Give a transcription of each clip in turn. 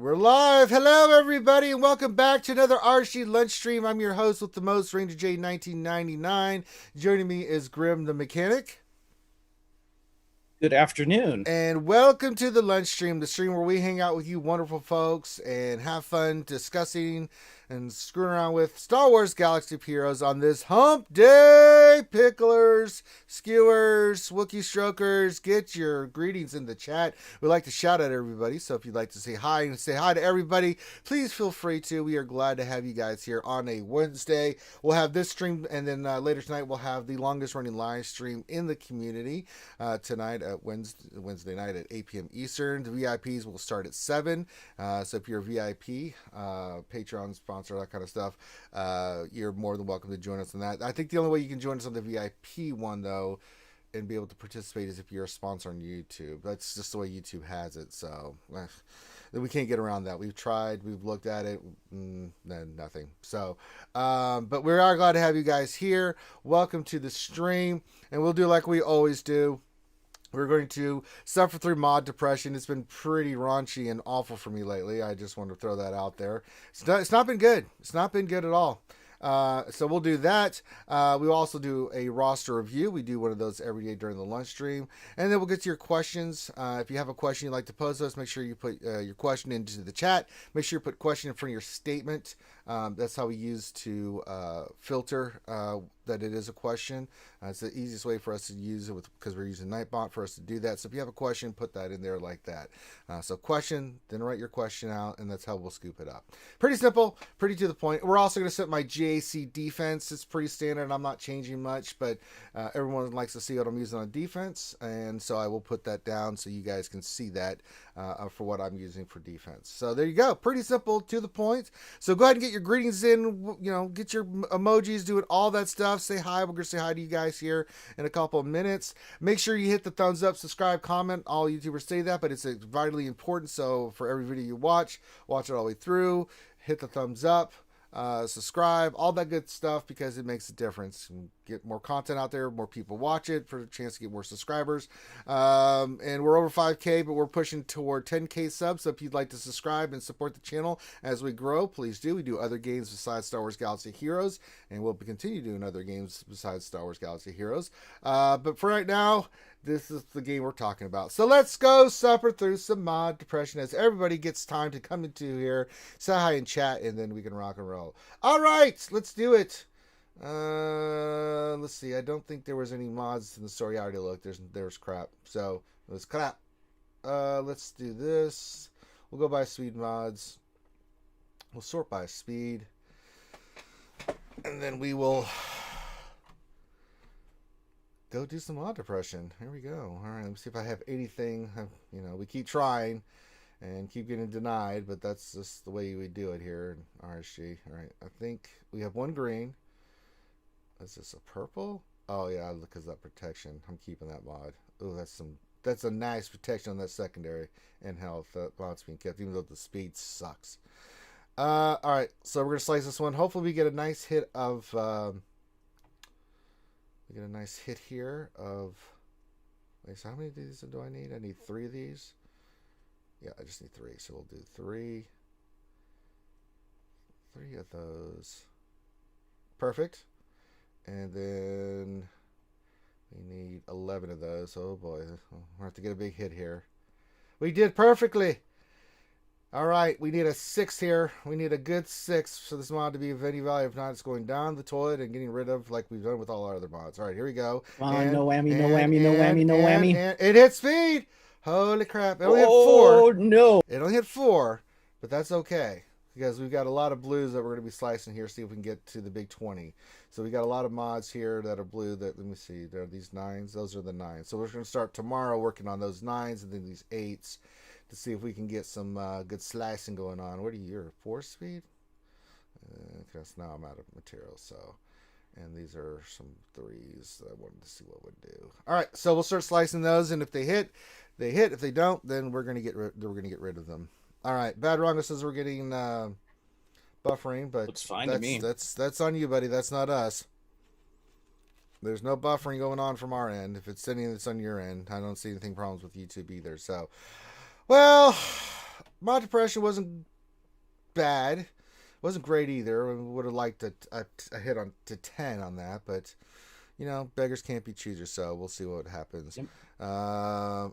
We're live. Hello, everybody, and welcome back to another RSG lunch stream. I'm your host with the most, Ranger J 1999. Joining me is Grim the Mechanic. Good afternoon. And welcome to the lunch stream, the stream where we hang out with you wonderful folks and have fun discussing and screwing around with Star Wars Galaxy of Heroes on this hump day. Picklers, skewers, Wookiee strokers, get your greetings in the chat. We like to shout at everybody, so if you'd like to say hi and say hi to everybody, please feel free to. We are glad to have you guys here on a Wednesday. We'll have this stream, and then later tonight we'll have the longest running live stream in the community tonight at Wednesday night at 8 p.m. Eastern. The VIPs will start at 7. So if you're a VIP, Patreon sponsor, that kind of stuff, you're more than welcome to join us on that. I think the only way you can join us on the VIP one, though, and be able to participate is if you're a sponsor on YouTube. That's just the way YouTube has it. So we can't get around that. We've tried, we've looked at it, nothing. So, but we are glad to have you guys here. Welcome to the stream, and we'll do like we always do. We're going to suffer through mod depression. It's been pretty raunchy and awful for me lately. I just want to throw that out there. It's not been good. It's not been good at all. So we'll do that. We'll also do a roster review. We do one of those every day during the lunch stream. And then we'll get to your questions. If you have a question you'd like to pose to us, make sure you put your question into the chat. Make sure you put question in front of your statement. That's how we use to filter that it is a question. It's the easiest way for us to use it because we're using Nightbot for us to do that. So if you have a question, put that in there like that. So question, then write your question out, and that's how we'll scoop it up. Pretty simple, pretty to the point. We're also going to set my GAC defense. It's pretty standard. I'm not changing much, but everyone likes to see what I'm using on defense, and so I will put that down so you guys can see that for what I'm using for defense. So there you go. Pretty simple, to the point. So go ahead and get your greetings in, get your emojis, do it, all that stuff. Say hi. We're going to say hi to you guys here in a couple of minutes. Make sure you hit the thumbs up, subscribe, comment. All YouTubers say that, but it's vitally important. So for every video you watch it all the way through. Hit the thumbs up. Subscribe, all that good stuff, because it makes a difference. Get more content out there, more people watch it for a chance to get more subscribers. And we're over 5K, but we're pushing toward 10K subs. So if you'd like to subscribe and support the channel as we grow, please do. We do other games besides Star Wars Galaxy of Heroes, and we'll continue doing other games besides Star Wars Galaxy of Heroes. But for right now, this is the game we're talking about. So let's go suffer through some mod depression as everybody gets time to come into here, say hi and chat, and then we can rock and roll. All right, let's do it. Let's see. I don't think there was any mods in the story. I already looked. There's crap. So it was crap. Let's do this. We'll go by speed mods. We'll sort by speed, and then we will go do some mod depression. Here we go. All right, let me see if I have anything. We keep trying and keep getting denied, but that's just the way we do it here in RSG. All right, I think we have one green. Is this a purple? Oh yeah, because that protection. I'm keeping that mod. Oh, that's a nice protection on that secondary and health. That mod's being kept, even though the speed sucks. All right, so we're gonna slice this one. Hopefully, we get a nice hit of. We get a nice hit here of. Wait, so how many of these do I need? I need 3 of these. Yeah, I just need 3. So we'll do 3. 3 of those. Perfect. And then we need 11 of those. Oh boy, we'll have to get a big hit here. We did perfectly. All right, we need a 6 here. We need a good 6 for this mod to be of any value. If not, it's going down the toilet and getting rid of, like we've done with all our other mods. All right, here we go. Come on, no whammy, no whammy, no whammy, no whammy. And it hit speed. Holy crap. It only hit 4. Oh, no. It only hit 4, but that's okay, because we've got a lot of blues that we're going to be slicing here, see if we can get to the big 20. So we got a lot of mods here that are blue that, let me see, there are these 9s. Those are the 9s. So we're going to start tomorrow working on those 9s and then these 8s to see if we can get some good slicing going on. What are you, you're 4 speed? Because now I'm out of material, so. And these are some 3s that I wanted to see what would do. All right, so we'll start slicing those, and if they hit, they hit. If they don't, then we're going to get rid of them. All right, Bad Rongo says we're getting buffering, but looks fine to me. That's on you, buddy. That's not us. There's no buffering going on from our end. If it's anything that's on your end, I don't see anything problems with YouTube either. So, well, Mod Depression wasn't bad. Wasn't great either. We would have liked a hit on to 10 on that, but you know, beggars can't be choosers, so we'll see what happens. Yep.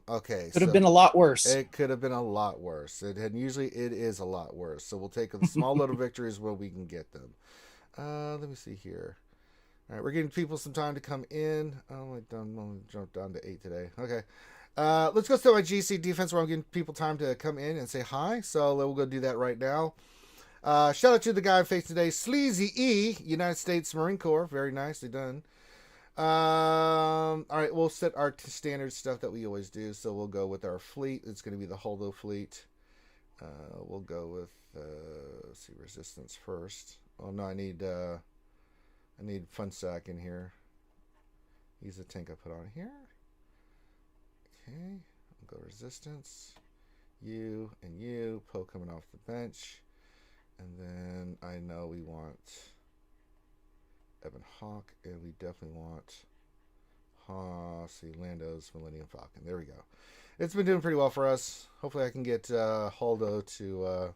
Okay. Could have been a lot worse. It could have been a lot worse. Usually it is a lot worse. So we'll take the small little victories when we can get them. Let me see here. All right, we're giving people some time to come in. Oh, I only jumped down to 8 today. Okay. Let's go to my GC defense where I'm giving people time to come in and say hi. So we'll go do that right now. Shout out to the guy I'm facing today, Sleazy E, United States Marine Corps. Very nicely done. All right, we'll set our standard stuff that we always do. So we'll go with our fleet. It's going to be the Holdo fleet. We'll go with let's see, resistance first. Oh no, I need Fun Sack in here. He's the tank I put on here. Okay, we'll go resistance. You and you. Poe coming off the bench. And then I know we want Evan Hawk, and we definitely want Lando's Millennium Falcon. There we go. It's been doing pretty well for us. Hopefully I can get Holdo to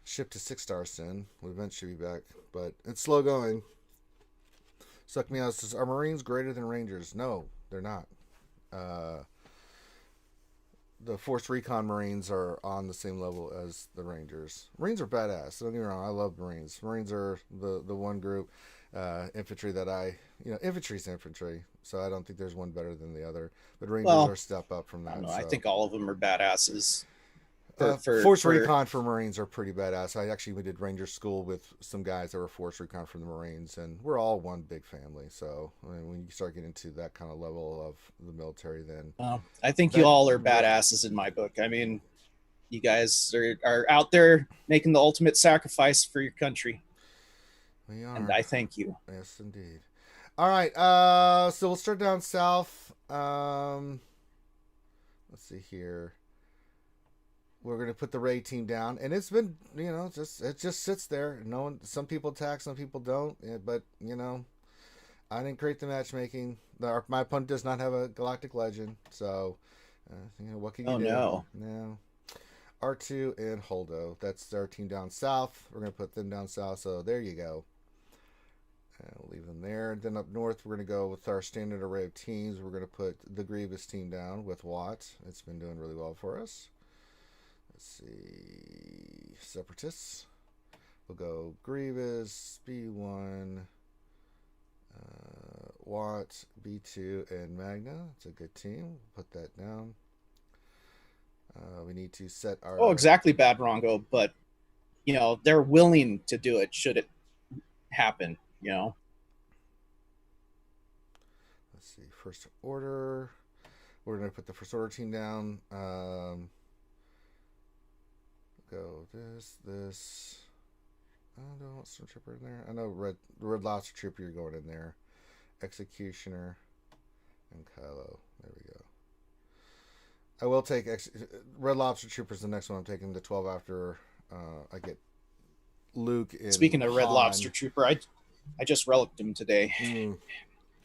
ship to 6-star soon. We eventually be back, but it's slow going. Suck me out. Says, are Marines greater than Rangers? No, they're not. The Force Recon Marines are on the same level as the Rangers. Marines are badass. Don't get me wrong. I love Marines. Marines are the one group, infantry that infantry's infantry. So I don't think there's one better than the other. But Rangers are a step up from that. I don't know. So. I think all of them are badasses. Force Recon for Marines are pretty badass. We did Ranger School with some guys that were Force Recon from the Marines, and we're all one big family. So I mean, when you start getting into that kind of level of the military, then I think you all are badasses in my book. I mean, you guys are out there making the ultimate sacrifice for your country. We are, and I thank you. Yes, indeed. All right, so we'll start down south. Let's see here. We're going to put the raid team down, and it's been, it just sits there. No one, some people attack, some people don't, but I didn't create the matchmaking. My opponent does not have a galactic legend, so what can you do? No. R2 and Holdo. That's our team down south. We're going to put them down south, so there you go. We'll leave them there. Then up north, we're going to go with our standard array of teams. We're going to put the Grievous team down with Watt. It's been doing really well for us. Let's see, Separatists. We'll go Grievous, B1, Watt, B2, and Magna. It's a good team. Put that down. We need to set our... Oh, exactly, Bad Rongo, but, they're willing to do it should it happen, Let's see, First Order. We're going to put the First Order team down. Go this. I don't want some trooper in there. I know Red Lobster Trooper, you're going in there. Executioner and Kylo. There we go. I will take Red Lobster Trooper's the next one. I'm taking the 12 after I get Luke in. Speaking of Red Lobster Trooper, I just relicked him today.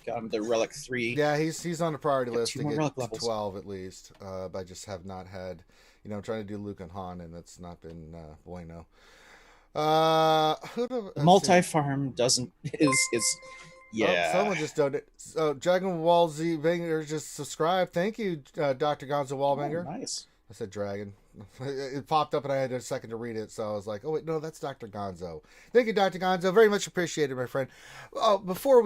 Got him the Relic 3. Yeah, he's on the priority list to get to 12 12 at least. But I just have not had... I'm trying to do Luke and Han, and it's not been bueno. Multi-farm is yeah. Oh, someone just donated. So Dragon Wall Z Vader just subscribed. Thank you, Dr. Gonzo Wallbanger. Oh, nice. I said Dragon. It popped up, and I had a second to read it, so I was like, "Oh wait, no, that's Dr. Gonzo." Thank you, Dr. Gonzo. Very much appreciated, my friend. Before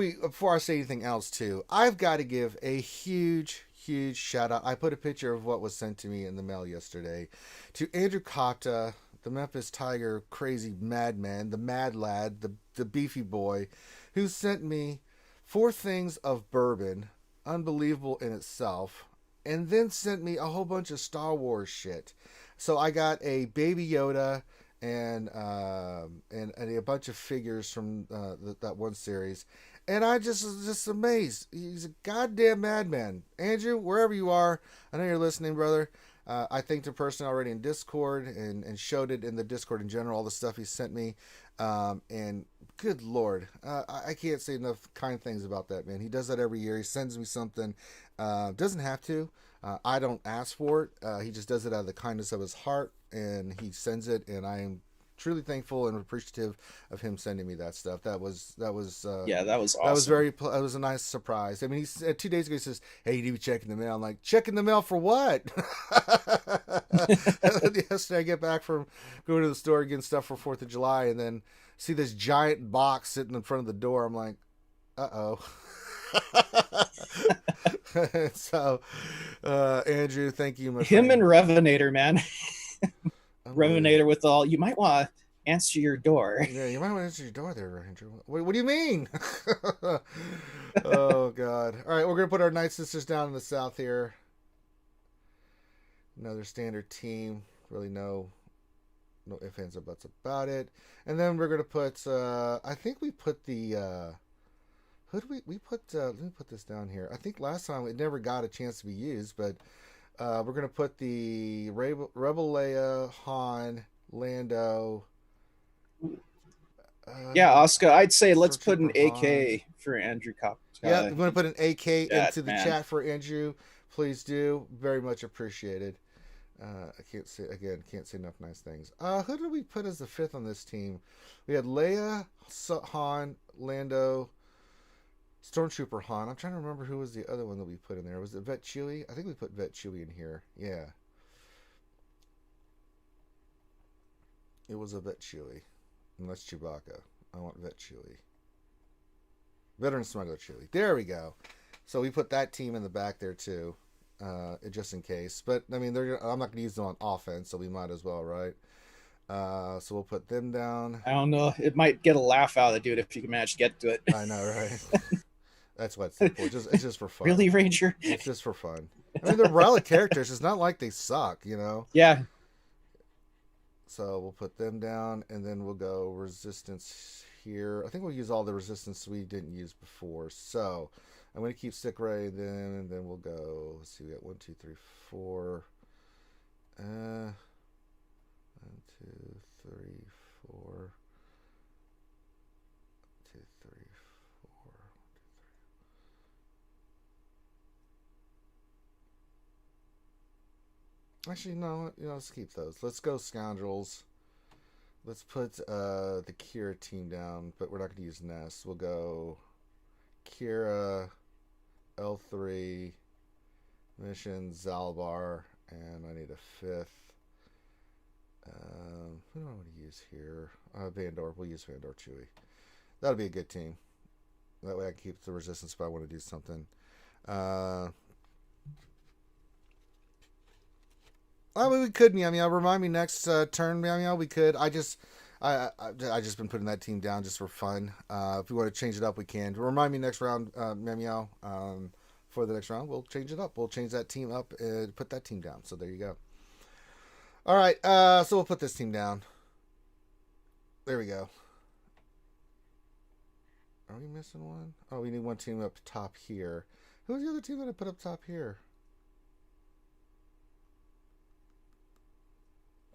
I say anything else, too, I've got to give a huge shout out. I put a picture of what was sent to me in the mail yesterday to Andrew Kopta, the Memphis Tiger crazy madman, the mad lad, the beefy boy, who sent me 4 things of bourbon, unbelievable in itself, and then sent me a whole bunch of Star Wars shit. So I got a Baby Yoda and a bunch of figures from that one series. And I was just amazed. He's a goddamn madman. Andrew, wherever you are, I know you're listening, brother. I thanked the person already in Discord and showed it in the Discord in general, all the stuff he sent me. And good Lord, I can't say enough kind things about that, man. He does that every year. He sends me something. Doesn't have to. I don't ask for it. He just does it out of the kindness of his heart, and he sends it, and I am truly thankful and appreciative of him sending me that stuff. That was Yeah, that was awesome. that was very. That was a nice surprise. I mean, he said 2 days ago, he says, "Hey, you need to be checking the mail." I'm like, checking the mail for what? Yesterday, I get back from going to the store getting stuff for 4th of July, and then see this giant box sitting in front of the door. I'm like, uh-oh. So, Andrew, thank you, my Him friend. and Revenator, man. Oh, Revenator with all. You might want to answer your door. yeah, you might want to answer your door there, Andrew. What do you mean? Oh, God. All right, we're going to put our Night Sisters down in the south here. Another standard team. Really no ifs, ands, or buts about it. And then we're going to put, I think we put the, who do we put, let me put this down here. I think last time it never got a chance to be used, but we're going to put the Rebel Leia, Han, Lando. Yeah, Oscar, I'd say let's put an Stormtrooper AK for Andrew Cop. Yeah, you want to put an AK into the man. chat for Andrew? Please do. Very much appreciated. I can't say enough nice things. Who did we put as the 5th on this team? We had Leia, Han, Lando, Stormtrooper Han. I'm trying to remember who was the other one that we put in there. Was it Vet Chewie? I think we put Vet Chewie in here. Yeah. It was a Vet Chewie. Unless Chewbacca. I want Vet Chewie. Veteran Smuggler Chewie. There we go. So we put that team in the back there too. Just in case. But, I mean, I'm not going to use them on offense, so we might as well, right? So we'll put them down. I don't know. It might get a laugh out of the dude if you can manage to get to it. I know, right? That's what it's for. It's just for fun. Really, Ranger? It's just for fun. I mean, they're relic characters. It's not like they suck, you know? Yeah. So we'll put them down, and then we'll go Resistance here. I think we'll use all the Resistance we didn't use before. So I'm going to keep Sick Ray then, and then we'll go. Let's see, we got 1, 2, 3, 4. 1, 2, 3, 4. 2, 3, 4. Actually, no. Let's keep those. Let's go Scoundrels. Let's put the Kira team down, but we're not going to use Ness. We'll go Kira, L3, Mission, Zalbar, and I need a 5th. Who do I want to use here? Vandor. We'll use Vandor Chewie. That'll be a good team. That way I can keep the Resistance if I want to do something. We could, Meow Meow. Remind me next turn, Meow Meow. We could. I just been putting that team down just for fun. If we want to change it up, we can. Remind me next round, Meow Meow. For the next round, we'll change it up. We'll change that team up and put that team down. So there you go. All right. So we'll put this team down. There we go. Are we missing one? Oh, we need one team up top here. Who's the other team that I put up top here?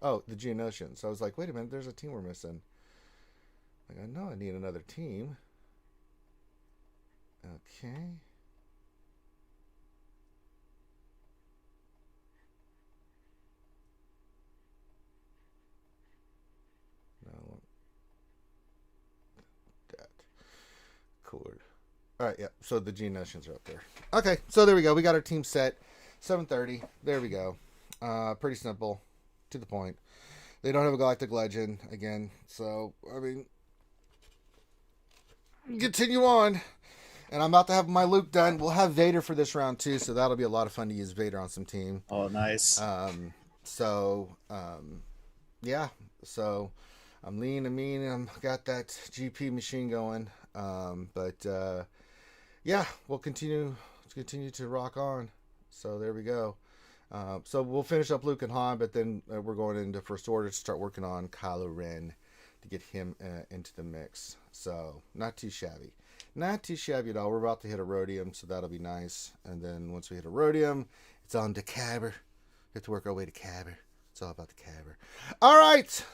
Oh, the Geonosians. So I was like, wait a minute, there's a team we're missing. Like, I know I need another team. Okay. No. That. Cooler. All right, yeah. So the Geonosians are up there. Okay, so there we go. We got our team set. 7:30. There we go. Pretty simple. To the point. They don't have a Galactic Legend again, so I mean, continue on. And I'm about to have my Luke done. We'll have Vader for this round too, so that'll be a lot of fun to use Vader on some team. Oh, nice. Yeah. So I'm lean and mean. I've got that GP machine going. Yeah, we'll continue to rock on. So there we go. So we'll finish up Luke and Han, but then we're going into First Order to start working on Kylo Ren to get him into the mix. So not too shabby. Not too shabby at all. We're about to hit a Rhodium, so that'll be nice. And then once we hit a Rhodium, it's on to Cabber. We have to work our way to Cabber. It's all about the Cabber. All right.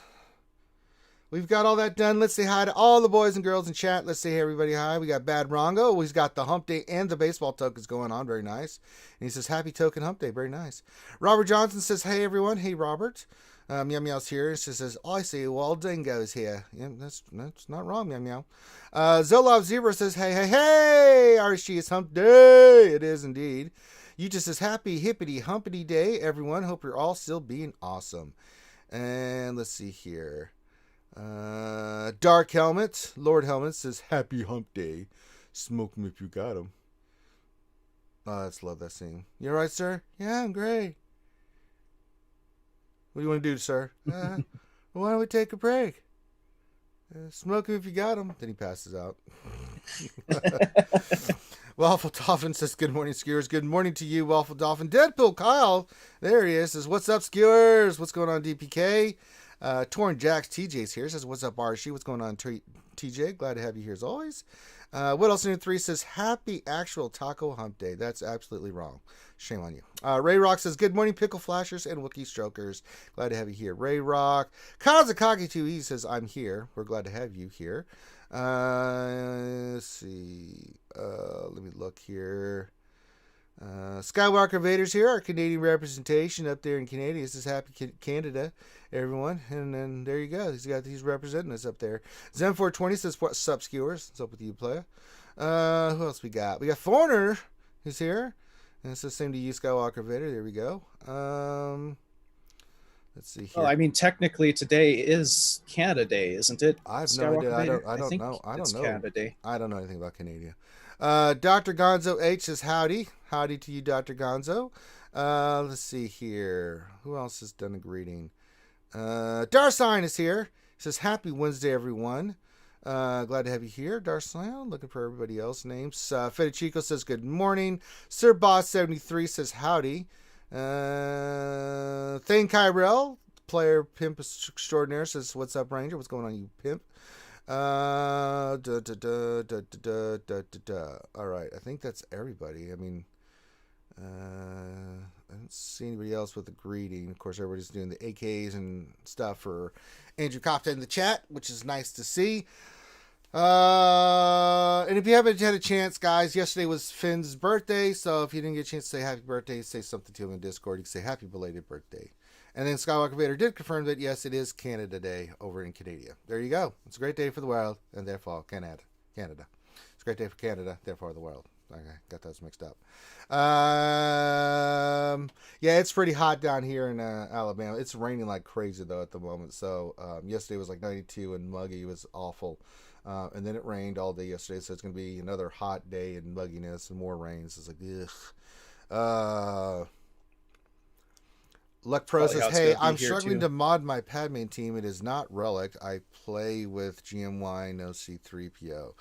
we've got all that done. Let's say hi to all the boys and girls in chat. Let's say hey, everybody hi. We got Bad Rongo. He's got the hump day and the baseball tokens going on. Very nice. And he says, happy token hump day. Very nice. Robert Johnson says, hey, everyone. Hey, Robert. Meow Meow's here. She says, I see Wall Dingo's here. Yeah, that's not wrong, Meow Meow. Zolov Zebra says, hey, RSG is hump day. It is indeed. You just says, happy hippity humpity day, everyone. Hope you're all still being awesome. And let's see here. Dark Helmet, Lord Helmet says, happy hump day. Smoke 'em if you got 'em. Oh, let's love that scene. You all right, sir? Yeah, I'm great. What do you want to do, sir? Why don't we take a break? Smoke him if you got him. Then he passes out. Waffle Dolphin says, good morning, Skewers. Good morning to you, Waffle Dolphin. Deadpool Kyle, there he is, says, what's up, Skewers? What's going on, DPK? Torn Jacks TJ's here, says, what's up, RSG? What's going on, TJ? Glad to have you here as always. What else in 3 says, happy actual taco hump day. That's absolutely wrong. Shame on you. Ray Rock says, good morning, Pickle Flashers and Wookiee Strokers. Glad to have you here. Ray Rock. Kazakage2E says, I'm here. We're glad to have you here. Let's see. Let me look here. Skywalker Vader's here, our Canadian representation up there in Canada. This is happy Canada, everyone. And then there you go. He's representing us up there. Zen420 says, what's up, Skewers? What's up with you, player? Who else we got? We got Foreigner who's here. And it's the same to you, Skywalker Vader. There we go. Let's see here. Well, I mean, technically today is Canada Day, isn't it? I have no idea. I don't know. I don't know. Canada Day. I don't know anything about Canada. Dr. Gonzo H says, howdy. Howdy to you, Dr. Gonzo. Let's see here. Who else has done a greeting? Darsign is here. He says, happy Wednesday, everyone. Glad to have you here, Darsign. Looking for everybody else's names. Fedichico says, good morning. Sir Boss 73 says, howdy. Thane Kyrell, player pimp extraordinaire, says, what's up, Ranger? What's going on, you pimp? All right, I think that's everybody. I mean, I don't see anybody else with a greeting. Of course, everybody's doing the AKs and stuff for Andrew Kopta in the chat, which is nice to see. And if you haven't had a chance, guys, yesterday was Finn's birthday, so if you didn't get a chance to say happy birthday, say something to him in Discord. You can say happy belated birthday. And then Skywalker Vader did confirm that, yes, it is Canada Day over in Canada. There you go. It's a great day for the world, and therefore Canada. It's a great day for Canada, therefore the world. Okay, got those mixed up. Yeah, it's pretty hot down here in Alabama. It's raining like crazy, though, at the moment. So yesterday was like 92 and muggy. It was awful. And then it rained all day yesterday, so it's going to be another hot day and mugginess and more rain. So it's like, ugh. Luck Pro says, hey, I'm struggling to mod my Padme team. It is not Relic. I play with GMY, no C3PO.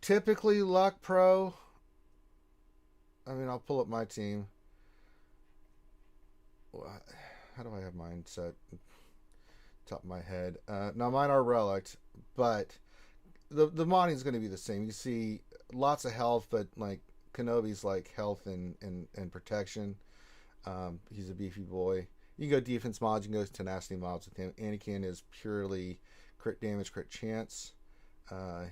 Typically, Luck Pro, I mean, I'll pull up my team. How do I have mine set? Top of my head. Now, mine are Relic, but the modding is going to be the same. You see lots of health, but like Kenobi's like health and protection. He's a beefy boy. You can go defense mods, you can go tenacity mods with him. Anakin is purely crit damage, crit chance.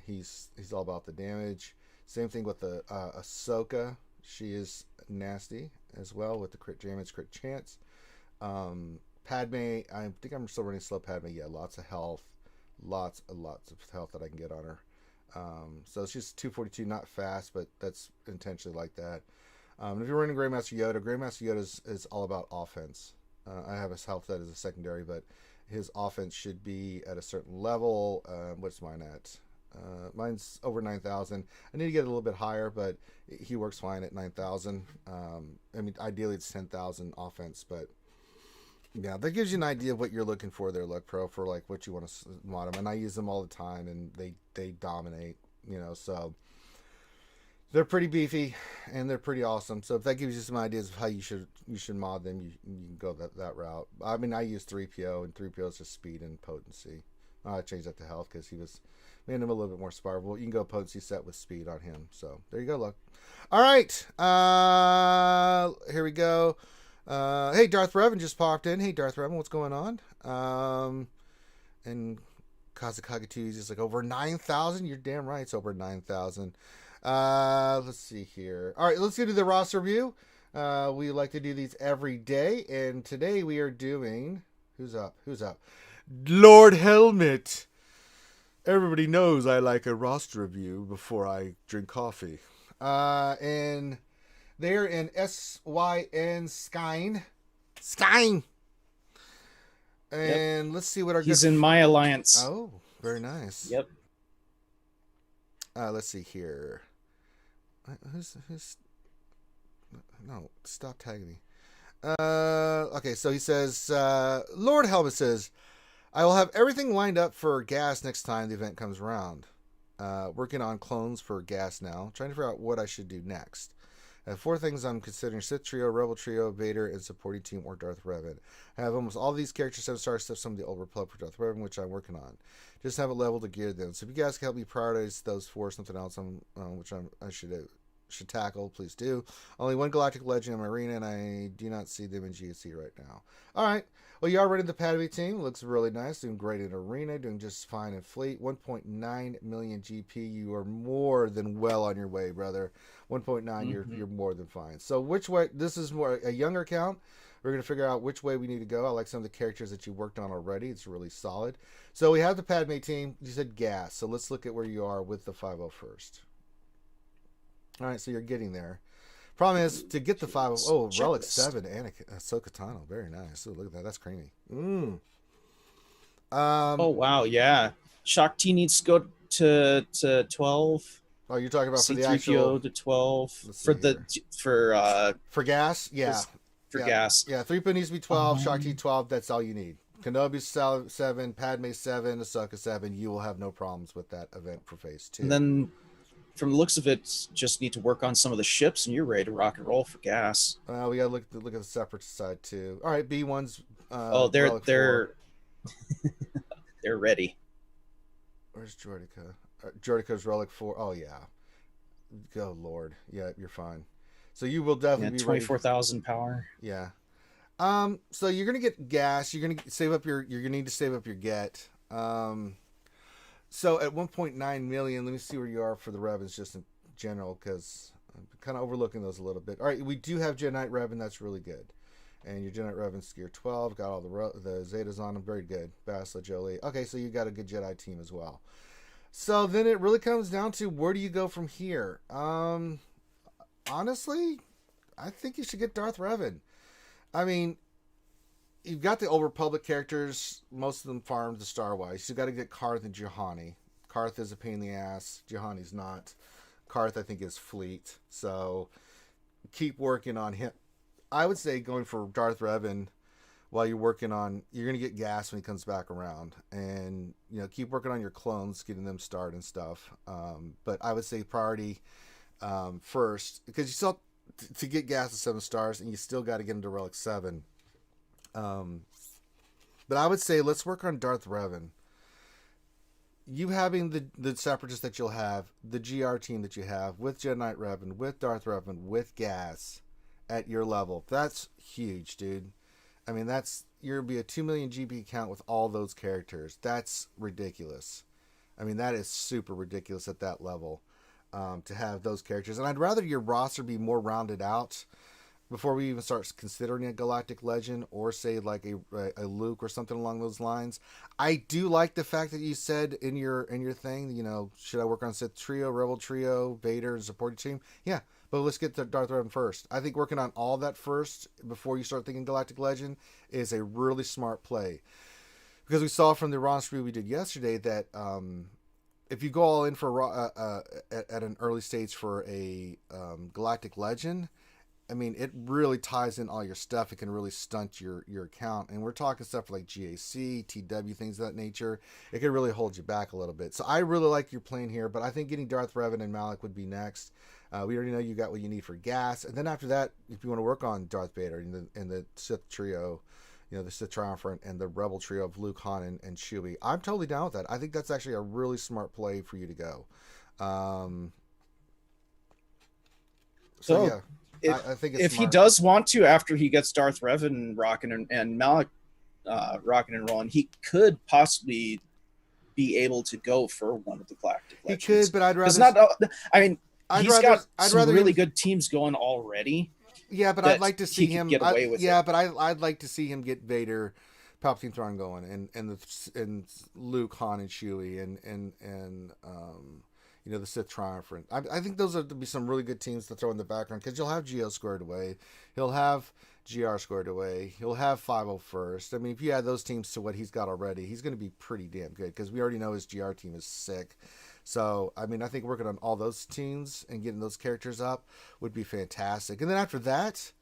He's all about the damage. Same thing with the Ahsoka. She is nasty as well with the crit damage, crit chance. Padme, I think I'm still running slow Padme. Yeah, lots of health. Lots of health that I can get on her. So she's 242, not fast, but that's intentionally like that. If you're running Grandmaster Yoda is all about offense. I have his health that is a secondary, but his offense should be at a certain level. What's mine at? Mine's over 9,000. I need to get a little bit higher, but he works fine at 9,000. I mean, ideally it's 10,000 offense, but yeah, that gives you an idea of what you're looking for there, Luck Pro, for like what you want to mod them. And I use them all the time, and they dominate, so they're pretty beefy and they're pretty awesome. So if that gives you some ideas of how you should mod them, you can go that route. I mean, I use 3PO, and 3PO is just speed and potency. I changed that to health because made him a little bit more sparable. You can go potency set with speed on him. So there you go, Luck. All right, here we go. Hey, Darth Revan just popped in. Hey, Darth Revan, what's going on? And Kazakage 2 is just like over 9,000. You're damn right, it's over 9,000. Let's see here. All right, let's get to the roster review. We like to do these every day, and today we are doing. Who's up? Who's up? Lord Helmet. Everybody knows I like a roster review before I drink coffee. And they're in SYN Skine. Skine. And let's see what our He's in my alliance. Oh, very nice. Yep. Let's see here. Who's no, stop tagging me. Okay, so he says, Lord Helmet says, I will have everything lined up for gas next time the event comes around. Working on clones for gas now. Trying to figure out what I should do next. I have 4 things I'm considering: Sith Trio, Rebel Trio, Vader, and supporting team or Darth Revan. I have almost all these characters 7 stars except some of the old Republic for Darth Revan, which I'm working on. Just have it leveled to gear them. So if you guys can help me prioritize those 4, something else I should tackle, please do. Only 1 Galactic Legend in my arena, and I do not see them in GSC right now. All right. Well, you are running the Padme team. Looks really nice. Doing great in arena. Doing just fine in fleet. 1.9 million GP. You are more than well on your way, brother. 1.9. You're more than fine. So which way? This is more a younger account. We're going to figure out which way we need to go. I like some of the characters that you worked on already. It's really solid. So we have the Padme team. You said gas. So let's look at where you are with the 501st. All right, so you're getting there. Problem is, to get the 5... Oh, Relic 7, Anakin, Ahsoka Tano. Very nice. Oh, look at that. That's creamy. Oh, wow, yeah. Shakti needs to go to 12. Oh, you're talking about for the C-3PO actual... to 12. For gas? Yeah. For gas. Yeah, 3PO needs to be 12, Shakti 12. That's all you need. Kenobi 7, Padme 7, Ahsoka 7. You will have no problems with that event for Phase 2. And then... From the looks of it, just need to work on some of the ships, and you're ready to rock and roll for gas. We gotta look at the separate side too. All right, B1's. They're they're ready. Where's Jordica? Jordica's Relic 4. Oh yeah. Go Lord, yeah, you're fine. So you will definitely be 24,000 power. Yeah. So you're gonna get gas. You're gonna save up your. You're gonna need to save up your get. So at 1.9 million, let me see where you are for the Revens just in general, because I'm kind of overlooking those a little bit. All right, we do have Jedi Revan. That's really good. And your Jedi Revan's gear 12. Got all the Zetas on them. Very good. Basla, Jolie. Okay, so you got a good Jedi team as well. So then it really comes down to where do you go from here? Honestly, I think you should get Darth Revan. I mean, you've got the Old Republic characters, most of them farmed the Star-wise. You've got to get Karth and Juhani. Karth is a pain in the ass. Juhani's not. Karth, I think, is fleet. So keep working on him. I would say going for Darth Revan while you're working on... You're going to get gas when he comes back around. And, keep working on your clones, getting them started and stuff. But I would say priority first. Because you still to get gas to 7 stars, and you still got to get into Relic 7. But I would say let's work on Darth Revan. You having the separatists that you'll have, the GR team that you have, with Jedi Revan, with Darth Revan, with gas at your level, that's huge, dude. I mean, you're going to be a 2 million GB count with all those characters. That's ridiculous. I mean, that is super ridiculous at that level, to have those characters. And I'd rather your roster be more rounded out before we even start considering a Galactic Legend, or say like a Luke or something along those lines. I do like the fact that you said in your thing, should I work on Sith Trio, Rebel Trio, Vader, and supporting team? Yeah, but let's get to Darth Revan first. I think working on all that first before you start thinking Galactic Legend is a really smart play. Because we saw from the roster we did yesterday that if you go all in for at an early stage for a Galactic Legend, I mean, it really ties in all your stuff. It can really stunt your account. And we're talking stuff like GAC, TW, things of that nature. It can really hold you back a little bit. So I really like your plan here, but I think getting Darth Revan and Malik would be next. We already know you got what you need for gas. And then after that, if you want to work on Darth Vader and the Sith Trio, the Sith Triumvirate and the Rebel Trio of Luke, Han, and Chewie, I'm totally down with that. I think that's actually a really smart play for you to go. Yeah. I think it's if he smart. does want to, after he gets Darth Revan rocking and Malak rocking and rolling, he could possibly be able to go for one of the Galactic He Legends. could, but I'd Because rather. I mean, I'd he's rather. got I'd some rather really him, good teams going already. Yeah, but that I'd like to see he could him get away with Yeah, it. but I'd like to see him get Vader, Palpatine Thrawn going, and Luke, Han, and Chewie, and the Sith Triumvirate. I think those are to be some really good teams to throw in the background, because you'll have Geo squared away, he'll have GR squared away, he'll have 501st. I mean, if you add those teams to what he's got already, he's going to be pretty damn good, because we already know his GR team is sick. So, I mean, I think working on all those teams and getting those characters up would be fantastic. And then after that,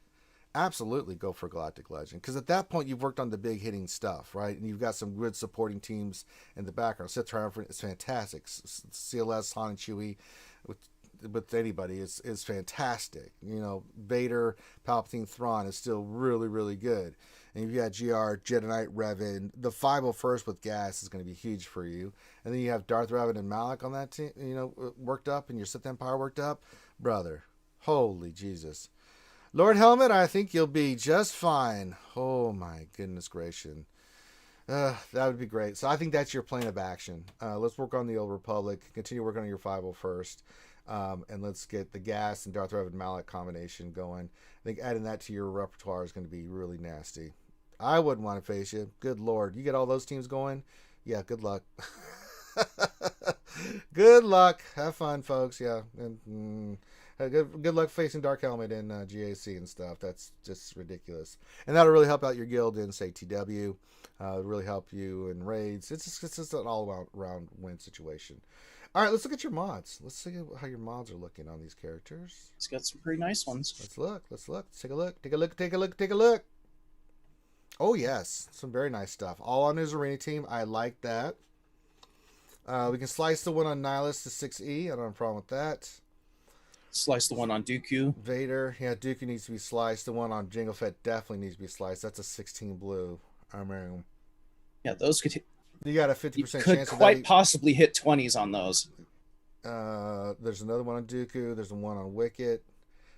absolutely go for Galactic Legend, because at that point you've worked on the big hitting stuff, right? And you've got some good supporting teams in the background. Sith Triumvirate is fantastic. CLS, Han, and Chewie with anybody is fantastic. Vader, Palpatine, Thrawn is still really, really good. And you've got GR, Jedi Knight, Revan. The 501st with gas is going to be huge for you. And then you have Darth Revan and Malak on that team, worked up, and your Sith Empire worked up. Brother, holy Jesus. Lord Helmet, I think you'll be just fine. Oh my goodness gracious. That would be great. So I think that's your plan of action. Let's work on the Old Republic. Continue working on your 501st. And let's get the gas and Darth Revan Malak combination going. I think adding that to your repertoire is going to be really nasty. I wouldn't want to face you. Good Lord. You get all those teams going? Yeah, good luck. Good luck. Have fun, folks. Yeah. And, good luck facing Dark Helmet in GAC and stuff. That's just ridiculous. And that'll really help out your guild in, say, TW. It'll really help you in raids. It's just an all-around win situation. All right, let's look at your mods. Let's see how your mods are looking on these characters. He's got some pretty nice ones. Let's look. Let's take a look. Oh, yes. Some very nice stuff. All on his arena team. I like that. We can slice the one on Nihilus to 6E. I don't have a problem with that. Slice the one on Dooku. Vader. Yeah, Dooku needs to be sliced. The one on Jango Fett definitely needs to be sliced. That's a 16 blue. I mean, yeah, those could hit. You got a 50% You chance could of quite that. possibly hit 20s on those. There's another one on Dooku. There's one on Wicket.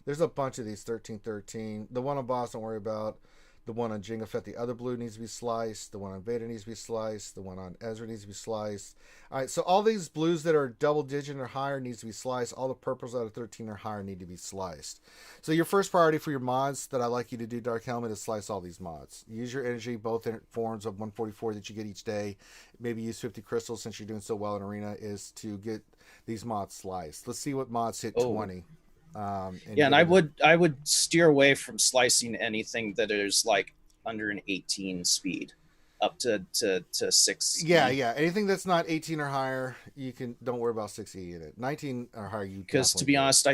There's a bunch of these 1313. The one on Boss, don't worry about. The one on Jango Fett, the other blue needs to be sliced. The one on Vader needs to be sliced. The one on Ezra needs to be sliced. All right, so all these blues that are double digit or higher needs to be sliced. All the purples out of 13 or higher need to be sliced. So your first priority for your mods that I like you to do, Dark Helmet, is slice all these mods. Use your energy, both in forms of 144 that you get each day. Maybe use 50 crystals since you're doing so well in Arena, is to get these mods sliced. Let's see what mods hit 20. And I would steer away from slicing anything that is like under an 18 speed up to 6. Yeah. Anything that's not 18 or higher, don't worry about 6E in it. 19 or higher, because to be honest,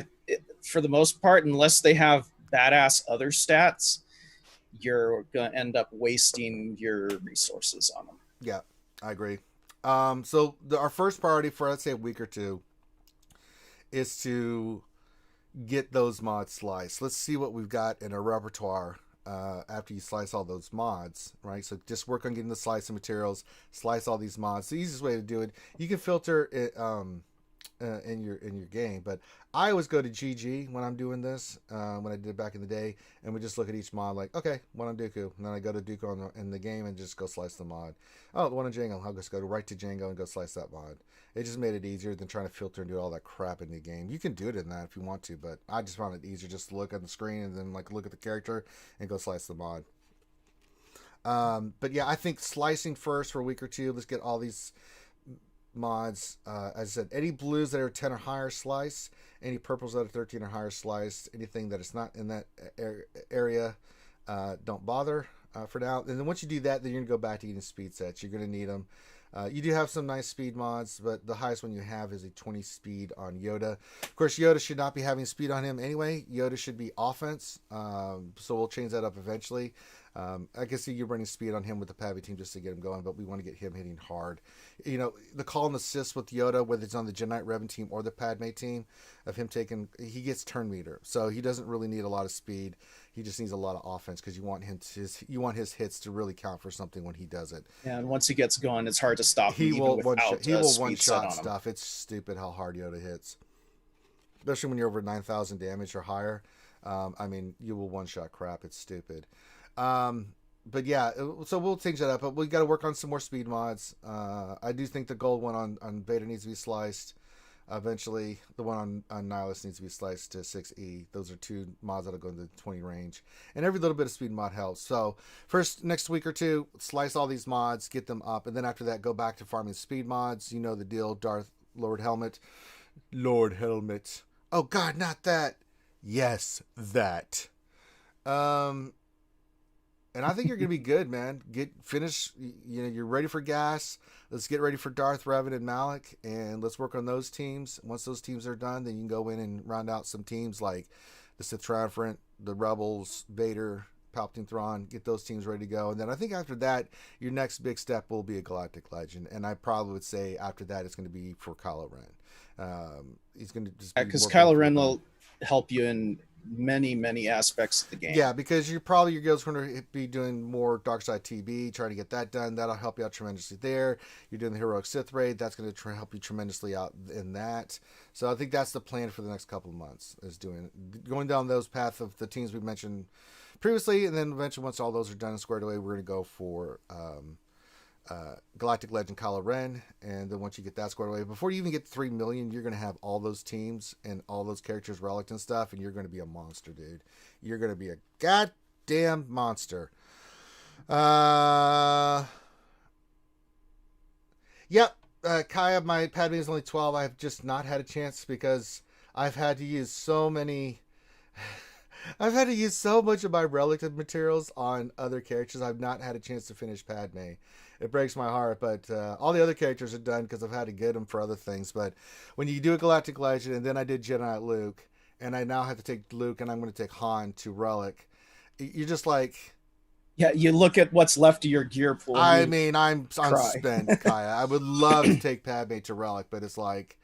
for the most part, unless they have badass other stats, you're gonna end up wasting your resources on them. Yeah, I agree. So our first priority for, let's say, a week or two is to get those mods sliced. Let's see what we've got in our repertoire after you slice all those mods, right? So just work on getting the slicing materials, slice all these mods. The easiest way to do it, you can filter it in your game, but I always go to GG when I'm doing this, when I did it back in the day, and we just look at each mod like, okay, one on Dooku, and then I go to Dooku in the game and just go slice the mod. Oh, the one on Jango, I'll just go right to Jango and go slice that mod. It just made it easier than trying to filter and do all that crap in the game. You can do it in that if you want to, but I just found it easier just to look at the screen and then like look at the character and go slice the mod. But yeah, I think slicing first for a week or two. Let's get all these mods. As I said, any blues that are 10 or higher slice, any purples that are 13 or higher slice, anything that is not in that area, don't bother for now. And then once you do that, then you're gonna go back to getting speed sets. You're gonna need them. You do have some nice speed mods, but the highest one you have is a 20 speed on Yoda. Of course, Yoda should not be having speed on him anyway. Yoda should be offense, so we'll change that up eventually. I can see you running speed on him with the Padme team just to get him going, but we want to get him hitting hard. You know, the call and assist with Yoda, whether it's on the Jedi Knight Revan team or the Padme team, of him he gets turn meter, so he doesn't really need a lot of speed. He just needs a lot of offense because you want his hits to really count for something when he does it. Yeah, and once he gets going, it's hard to stop him. He will one shot stuff. It's stupid how hard Yoda hits, especially when you're over 9,000 damage or higher. I mean, you will one-shot crap. It's stupid. But yeah, so we'll change that up. But we got to work on some more speed mods. I do think the gold one on Vader needs to be sliced. Eventually, the one on Nihilus needs to be sliced to 6E. Those are two mods that'll go into the 20 range. And every little bit of speed mod helps. So first, next week or two, slice all these mods, get them up. And then after that, go back to farming speed mods. You know the deal. Lord Helmet. Oh, God, not that. Yes, that. And I think you're gonna be good, man. Finish. You know, you're ready for gas. Let's get ready for Darth, Revan, and Malik, and let's work on those teams. Once those teams are done, then you can go in and round out some teams like the Sith Triumvirate, the Rebels, Vader, Palpatine, Thrawn. Get those teams ready to go, and then I think after that, your next big step will be a Galactic Legend, and I probably would say after that, it's going to be for Kylo Ren. He's going to just because Kylo Ren will help you in many aspects of the game. Yeah, because your guild's going to be doing more Dark Side TB, trying to get that done. That'll help you out tremendously there. You're doing the Heroic Sith Raid. That's going to help you tremendously out in that. So I think that's the plan for the next couple of months, is going down those path of the teams we mentioned previously, and then eventually once all those are done and squared away, we're going to go for Galactic Legend Kylo Ren, and then once you get that squared away, before you even get 3 million, you're going to have all those teams and all those characters relic and stuff, and you're going to be a monster, dude. You're going to be a goddamn monster. Yep, Kaya, my Padme is only 12. I've just not had a chance because I've had to use so many... I've had to use so much of my relic materials on other characters. I've not had a chance to finish Padme. It breaks my heart, but all the other characters are done because I've had to get them for other things. But when you do a Galactic Legend, and then I did Jedi Luke, and I now have to take Luke, and I'm going to take Han to Relic, you're just like... Yeah, you look at what's left of your gear pool. I mean, I'm spent, Kaya. I would love to take Padme to Relic, but it's like...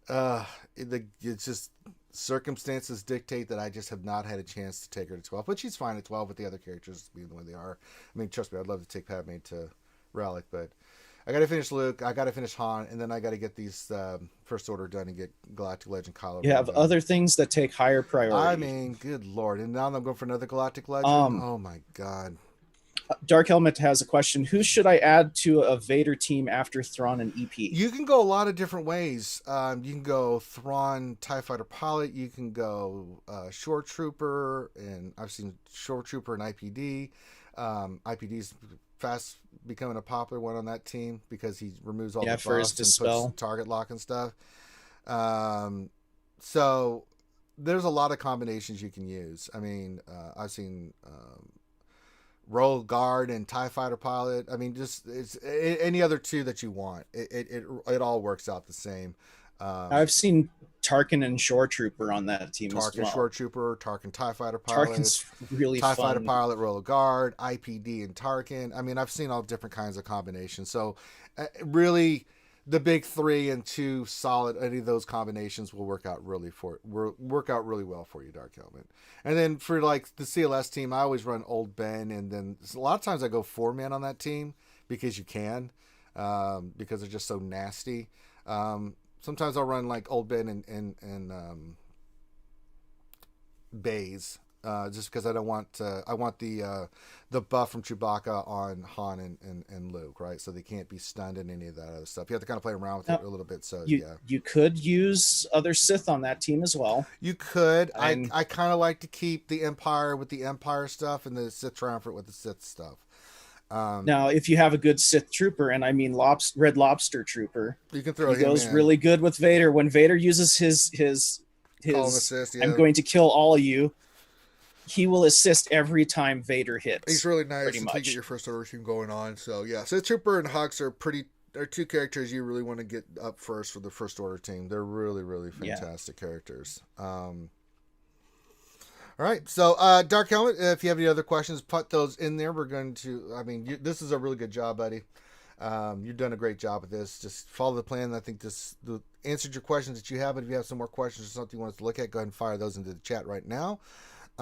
it's just... circumstances dictate that I just have not had a chance to take her to 12, but she's fine at 12 with the other characters being the way they are. I mean, trust me, I'd love to take Padme to Relic, but I got to finish Luke, I got to finish Han, and then I got to get these First Order done and get Galactic Legend Kylo. You have done. Other things that take higher priority. I mean, good lord, and now I'm going for another Galactic Legend. Oh my god. Dark Helmet has a question. Who should I add to a Vader team after Thrawn and EP? You can go a lot of different ways. You can go Thrawn TIE Fighter Pilot. You can go Shore Trooper, and I've seen Shore Trooper and IPD. IPD's fast becoming a popular one on that team because he removes all the buffs and puts target lock and stuff. So there's a lot of combinations you can use. I mean, I've seen... Royal Guard and TIE Fighter Pilot. I mean, just it's any other two that you want. It all works out the same. I've seen Tarkin and Shore Trooper on that team as well. Tarkin Shore Trooper, Tarkin TIE Fighter Pilot. Tarkin's really TIE fun. Fighter Pilot, Royal Guard, IPD, and Tarkin. I mean, I've seen all different kinds of combinations. So really, the big 3 and 2 solid, any of those combinations will work out really well for you, Dark Helmet. And then for like the CLS team, I always run Old Ben, and then a lot of times I go 4-man on that team because you can, because they're just so nasty. Sometimes I'll run like Old Ben and Baze. Just because I don't want I want the buff from Chewbacca on Han and Luke, right? So they can't be stunned in any of that other stuff. You have to kind of play around with it a little bit. So you could use other Sith on that team as well. You could. I kind of like to keep the Empire with the Empire stuff and the Sith Triumvirate with the Sith stuff. Now, if you have a good Sith trooper, and I mean Red Lobster Trooper, you can throw. He goes really good with Vader. When Vader uses his assist, I'm going to kill all of you. He will assist every time Vader hits. He's really nice to get your First Order team going on. So yeah, Sith Trooper and Hux are two characters you really want to get up first for the First Order team. They're really fantastic characters. All right, so Dark Helmet, if you have any other questions, put those in there. We're going to. I mean, this is a really good job, buddy. You've done a great job with this. Just follow the plan. I think this answered your questions that you have. But if you have some more questions or something you want us to look at, go ahead and fire those into the chat right now.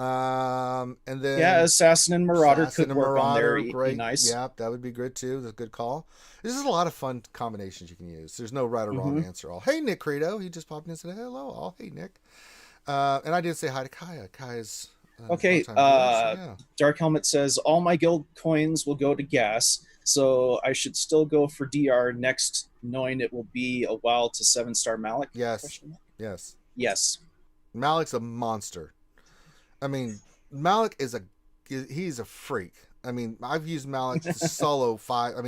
And then Assassin and Marauder could work on there. Great. Nice. Yeah, that would be good too. That's a good call. This is a lot of fun combinations you can use. There's no right or wrong answer. All. Hey, Nick Credo. He just popped in and said hello. All. Hey, Nick. And I did say hi to Kaya. Kaya's Okay, longtime viewer, so yeah. Dark Helmet says all my guild coins will go to gas, so I should still go for DR next, knowing it will be a while to 7-star Malik. Yes. Yes. Yes. Malik's a monster. I mean, Malik is he's a freak. I mean, I've used Malik to solo 5. I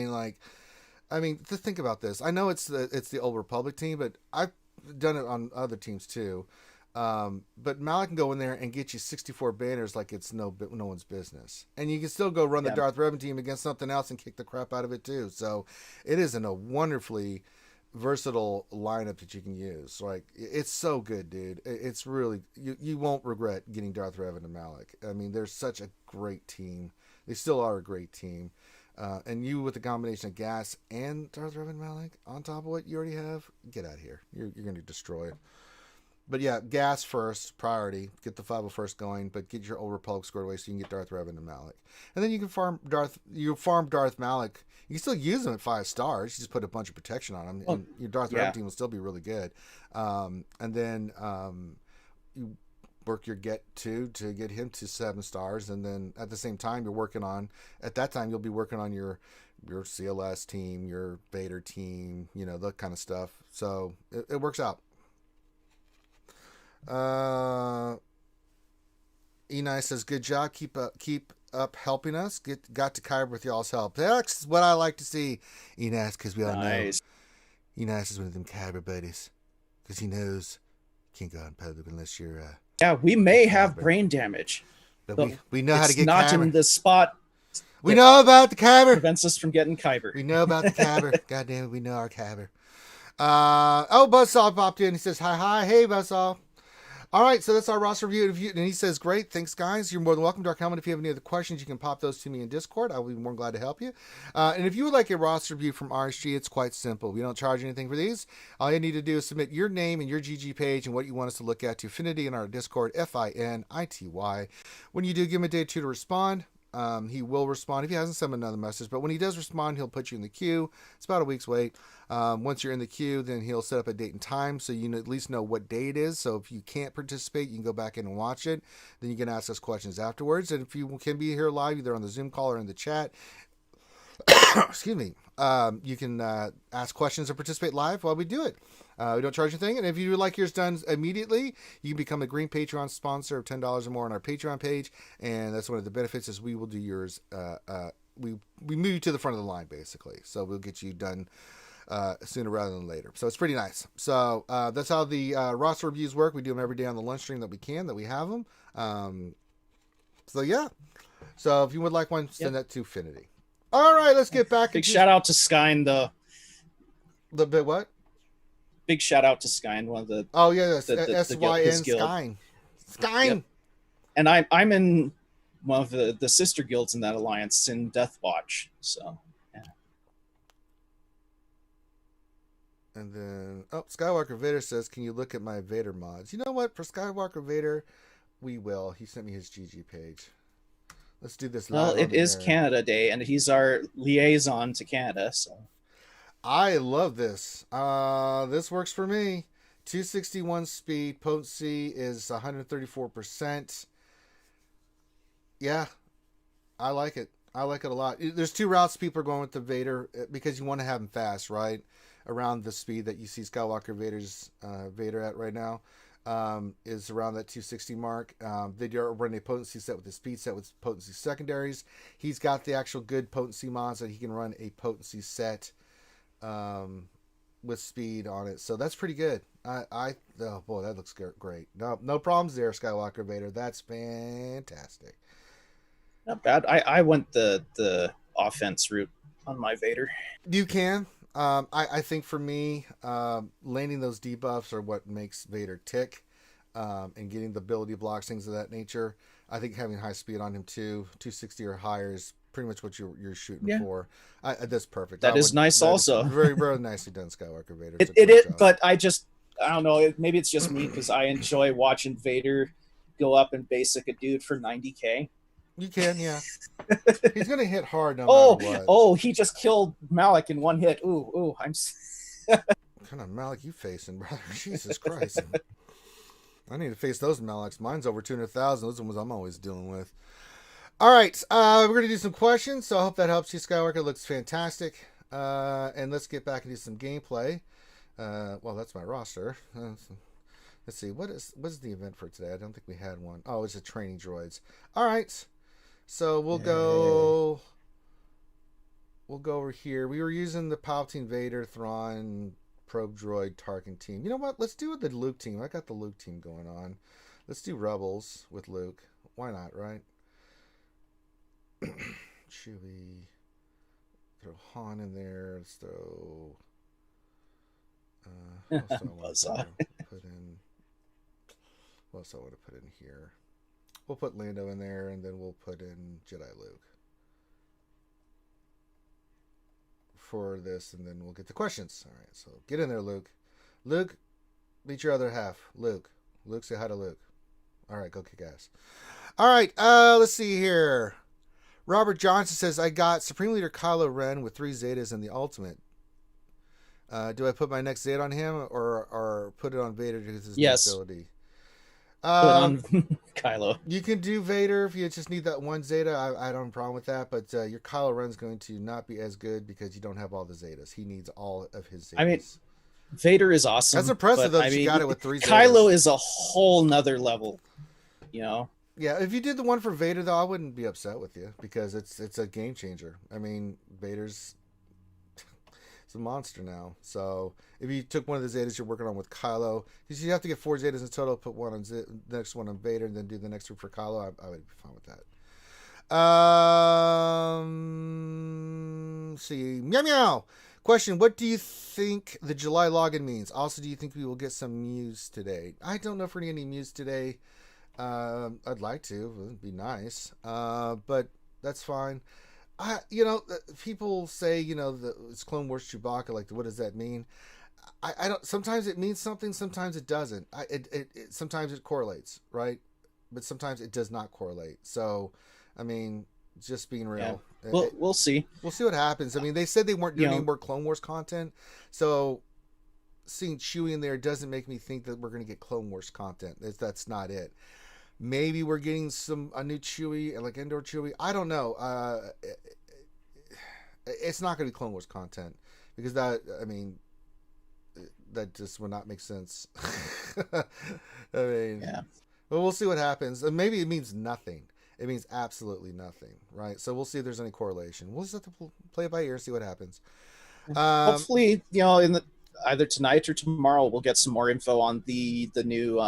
mean, to think about this. I know it's the Old Republic team, but I've done it on other teams too. But Malik can go in there and get you 64 banners like it's no one's business, and you can still go run the Darth Revan team against something else and kick the crap out of it too. So it isn't a wonderfully versatile lineup that you can use. Like, it's so good, dude. It's really, you won't regret getting Darth Revan and Malik. I mean, they're such a great team. They still are a great team. And you with the combination of gas and Darth Revan and Malik on top of what you already have, get out of here. You're going to destroy it. But yeah, gas first, priority. Get the 501st going, but get your Old Republic squared away so you can get Darth Revan and Malik. And then you can farm Darth Malik. You can still use them at 5 stars. You just put a bunch of protection on them, and your Darth Revan team will still be really good. And then you work your get to get him to 7 stars, and then at the same time you'll be working on your CLS team, your Vader team, that kind of stuff. So it works out. Enai says, good job, keep up helping us. Got to Kyber with y'all's help. That's what I like to see, Enai, because we all know Enai is one of them Kyber buddies, because he knows you can't go out in public unless you're we may have brain damage, but we know how to get not Kyber in the spot. We know about the Kyber. Prevents us from getting Kyber. We know about the Kyber. God damn it, we know our Kyber. Buzzsaw popped in. He says, hi, hey, Buzzsaw. All right, so that's our roster review. And he says, great, thanks, guys. You're more than welcome, Dark Helmet. If you have any other questions, you can pop those to me in Discord. I'll be more than glad to help you. And if you would like a roster review from RSG, it's quite simple. We don't charge anything for these. All you need to do is submit your name and your GG page and what you want us to look at to Finity in our Discord, FINITY. When you do, give him a day or two to respond. He will respond if he hasn't sent another message, but when he does respond, he'll put you in the queue. It's about a week's wait. Once you're in the queue, then he'll set up a date and time so you at least know what day it is. So if you can't participate, you can go back in and watch it. Then you can ask us questions afterwards. And if you can be here live, either on the Zoom call or in the chat, excuse me, you can ask questions or participate live while we do it. We don't charge anything. And if you would like yours done immediately, you can become a green Patreon sponsor of $10 or more on our Patreon page. And that's one of the benefits is we will do yours. We move you to the front of the line, basically. So we'll get you done sooner rather than later. So it's pretty nice. So that's how the roster reviews work. We do them every day on the lunch stream that we have them. So yeah. So if you would like one, send that to Finity. All right, let's get back. Big shout out to Skyn, the bit what? Big shout out to Skyn, one of the SYN Skyn. Yep. And I'm in one of the sister guilds in that alliance in Death Watch. So yeah. And then Skywalker Vader says, can you look at my Vader mods? You know what? For Skywalker Vader, we will. He sent me his GG page. Let's do this live. Well, it is Canada Day, and he's our liaison to Canada, so. I love this. This works for me. 261 speed. Potency is 134%. Yeah, I like it. I like it a lot. There's 2 routes people are going with the Vader because you want to have him fast, right? Around the speed that you see Skywalker Vader at right now. Is around that 260 mark. They are running a potency set with the speed set with potency secondaries. He's got the actual good potency mods that he can run a potency set with speed on it. So that's pretty good. Oh boy, that looks great. No problems there, Skywalker Vader. That's fantastic. Not bad. I went the offense route on my Vader. You can. I think for me, landing those debuffs are what makes Vader tick, and getting the ability blocks, things of that nature. I think having high speed on him too, 260 or higher is pretty much what you're shooting for. That's perfect. That is nice also. Very, very nicely done, Skywalker Vader. It is, but I don't know, maybe it's just me because I enjoy watching Vader go up and basic a dude for 90k. You can, yeah. He's gonna hit hard no matter what. Oh, he just killed Malik in one hit. Ooh, I'm. What kind of Malik you facing, brother? Jesus Christ. I need to face those Malaks. Mine's over 200,000. Those are the ones I'm always dealing with. All right, we're going to do some questions, so I hope that helps you, Skywalker. It looks fantastic. And let's get back and do some gameplay. Well, that's my roster. Let's see, what's the event for today? I don't think we had one. Oh, it's a training droids. All right, so we'll go over here. We were using the Palpatine, Vader, Thrawn, Probe Droid, Tarkin team. You know what? Let's do the Luke team. I got the Luke team going on. Let's do Rebels with Luke. Why not, right? Chewie. Throw Han in there. Let's throw. What else do I want to put in? What else do I want to put in here? We'll put Lando in there, and then we'll put in Jedi Luke for this, and then we'll get the questions. All right, so get in there, Luke. Luke, meet your other half. Luke, say hi to Luke. All right, go kick ass. All right, let's see here. Robert Johnson says, I got Supreme Leader Kylo Ren with 3 Zetas in the Ultimate. Do I put my next Zeta on him or put it on Vader because his new ability? Put on Kylo. You can do Vader if you just need that one Zeta. I don't have a problem with that, but your Kylo Ren's going to not be as good because you don't have all the Zetas. He needs all of his Zetas. I mean, Vader is awesome. That's impressive, though. You got it with 3 Zetas. Kylo is a whole nother level, you know? Yeah, if you did the one for Vader, though, I wouldn't be upset with you because it's a game changer. I mean, Vader's it's a monster now. So if you took one of the Zetas you're working on with Kylo, because you have to get 4 Zetas in total, put one on the next one on Vader, and then do the next one for Kylo, I would be fine with that. See, meow meow. Question: what do you think the July login means? Also, do you think we will get some Muse today? I don't know if we're getting any Muse today. I'd like to. It'd be nice. But that's fine. People say, it's Clone Wars Chewbacca. Like, what does that mean? I don't. Sometimes it means something. Sometimes it doesn't. Sometimes it correlates, right? But sometimes it does not correlate. So, I mean, just being real. Yeah. We'll see. We'll see what happens. I mean, they said they weren't doing any more Clone Wars content. So, seeing Chewie in there doesn't make me think that we're going to get Clone Wars content. That's not it. Maybe we're getting a new Chewie, like Endor Chewie. I don't know. It's not going to be Clone Wars content because that just would not make sense. I mean, yeah. But we'll see what happens. And maybe it means nothing. It means absolutely nothing, right? So we'll see if there's any correlation. We'll just have to play it by ear, see what happens. Hopefully, in either tonight or tomorrow, we'll get some more info on the new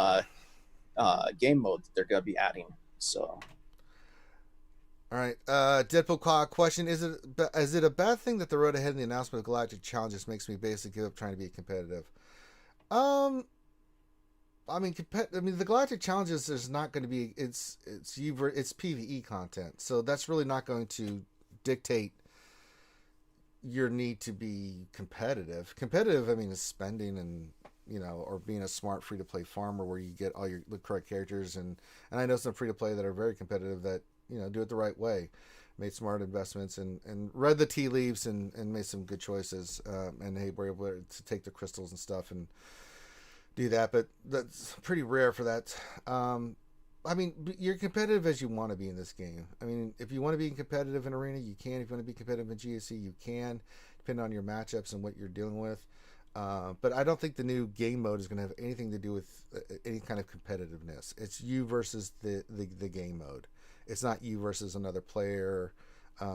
game mode that they're going to be adding. So, all right. Deadpool Claw question: Is it a bad thing that the road ahead in the announcement of Galactic Challenges makes me basically give up trying to be competitive? The Galactic Challenges is not going to be it's PvE content, so that's really not going to dictate your need to be competitive. Competitive, is spending and or being a smart free to play farmer where you get all the correct characters and I know some free to play that are very competitive that do it the right way, made smart investments and read the tea leaves and made some good choices and they were able to take the crystals and stuff and do that, but that's pretty rare for that. You're competitive as you want to be in this game. If you want to be competitive in Arena, you can. If you want to be competitive in GSC, you can, depending on your matchups and what you're dealing with. But I don't think the new game mode is going to have anything to do with any kind of competitiveness. It's you versus the game mode. It's not you versus another player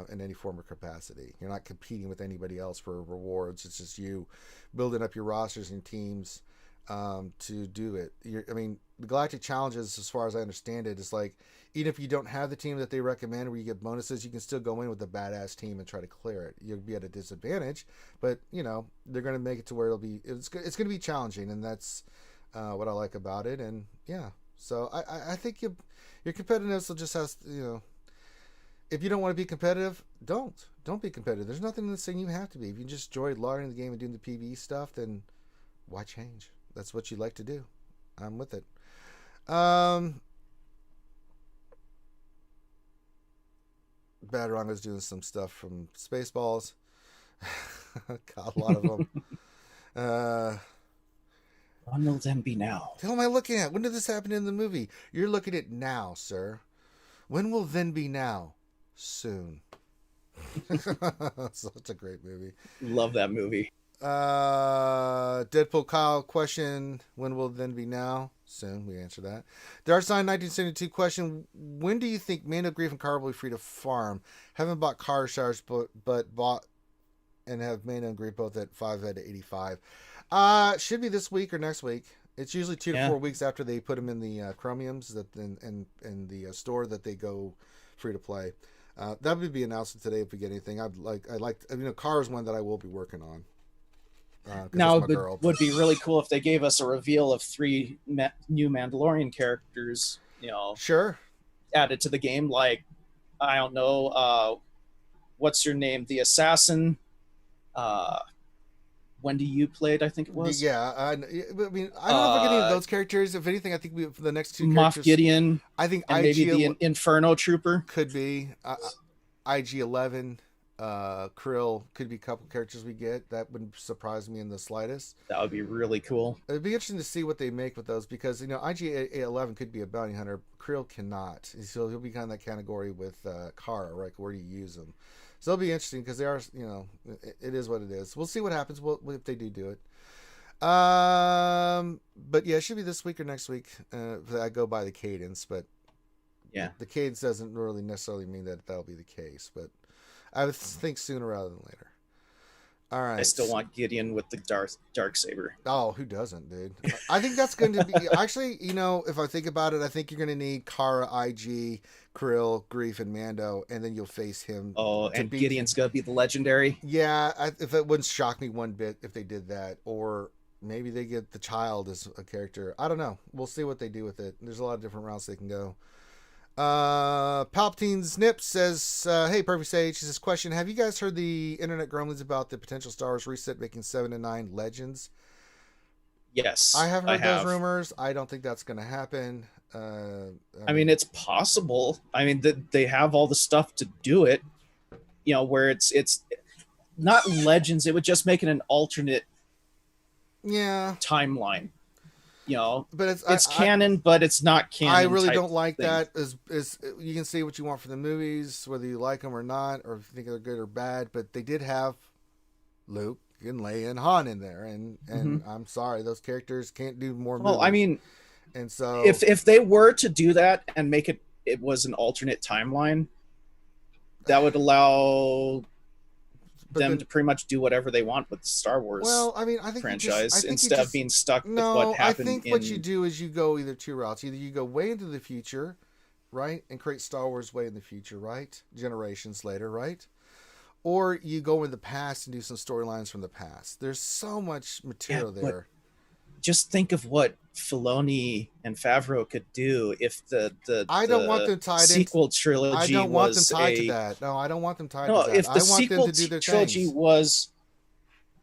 in any form or capacity. You're not competing with anybody else for rewards. It's just you building up your rosters and teams to do it. The Galactic Challenges, as far as I understand it, is like even if you don't have the team that they recommend where you get bonuses, you can still go in with a badass team and try to clear it. You'll be at a disadvantage, but they're going to make it to where it's going to be challenging, and that's what I like about it. And yeah, so I think your competitiveness will just have if you don't want to be competitive, don't be competitive. There's nothing that's saying you have to be. If you just enjoy learning the game and doing the PvE stuff, then why change? That's what you like to do. I'm with it. Bad Rango's doing some stuff from Spaceballs. Got a lot of them. When will then be now? The hell am I looking at? When did this happen in the movie? You're looking at now, sir. When will then be now? Soon. Such a great movie. Love that movie. Deadpool Kyle question: when will then be now? Soon. We answer that. Darksign 1972 question: when do you think Mando, Grief, and Car will be free to farm? Haven't bought car showers, but bought and have Mando and Grief both at 5 out of 85. Should be this week or next week. It's usually 2 to 4 weeks after they put them in the chromiums that in the store that they go free to play. That would be announced today if we get anything. Car is one that I will be working on. Now, it would be really cool if they gave us a reveal of 3 new Mandalorian characters, sure, added to the game. Like, I don't know, what's your name? The assassin. Wendy you played, I think it was. Yeah, I mean, I don't know if we're getting those characters. If anything, I think for the next 2 characters, Moff Gideon. I think and maybe the Inferno Trooper could be IG-11. Krill could be a couple characters we get. That wouldn't surprise me in the slightest. That would be really cool. It'd be interesting to see what they make with those because IG-11 could be a bounty hunter. Krill cannot. So he'll be kind of that category with Kara, right? Where do you use them? So it'll be interesting because they are, it is what it is. We'll see what happens if they do it. But yeah, it should be this week or next week. I go by the cadence, but yeah, the cadence doesn't really necessarily mean that that'll be the case. But I would think sooner rather than later. All right. I still want Gideon with the dark saber. Oh, who doesn't, dude? I think that's going to be actually. If I think about it, I think you're going to need Kara, IG, Krill, Grief, and Mando, and then you'll face him. Oh, and Gideon's going to be the legendary. Yeah, if it wouldn't shock me one bit if they did that, or maybe they get the child as a character. I don't know. We'll see what they do with it. There's a lot of different routes they can go. Palpatine's Nip says, hey, Perfect Sage, this question: have you guys heard the internet grumblings about the potential Star Wars reset making 7 and 9 Legends? Yes, I have heard those rumors. I don't think that's going to happen. I mean, it's possible. I mean, they have all the stuff to do it. Where it's not Legends. It would just make it an alternate timeline. But it's canon, but it's not canon. I really don't like that. Is you can say what you want for the movies, whether you like them or not, or if you think they're good or bad. But they did have Luke and Leia and Han in there, and I'm sorry, those characters can't do more. Well, movies. I mean, and so if they were to do that and make it was an alternate timeline, that would allow them to pretty much do whatever they want with the Star Wars I think franchise instead of being stuck with what happened. I think what you do is you go either 2 routes. Either you go way into the future, right, and create Star Wars way in the future, right, generations later, right, or you go in the past and do some storylines from the past. There's so much material there. Just think of what Filoni and Favreau could do if the I don't want them tied sequel trilogy. I don't want them tied to that. No, I don't want them tied to that. If the sequel trilogy was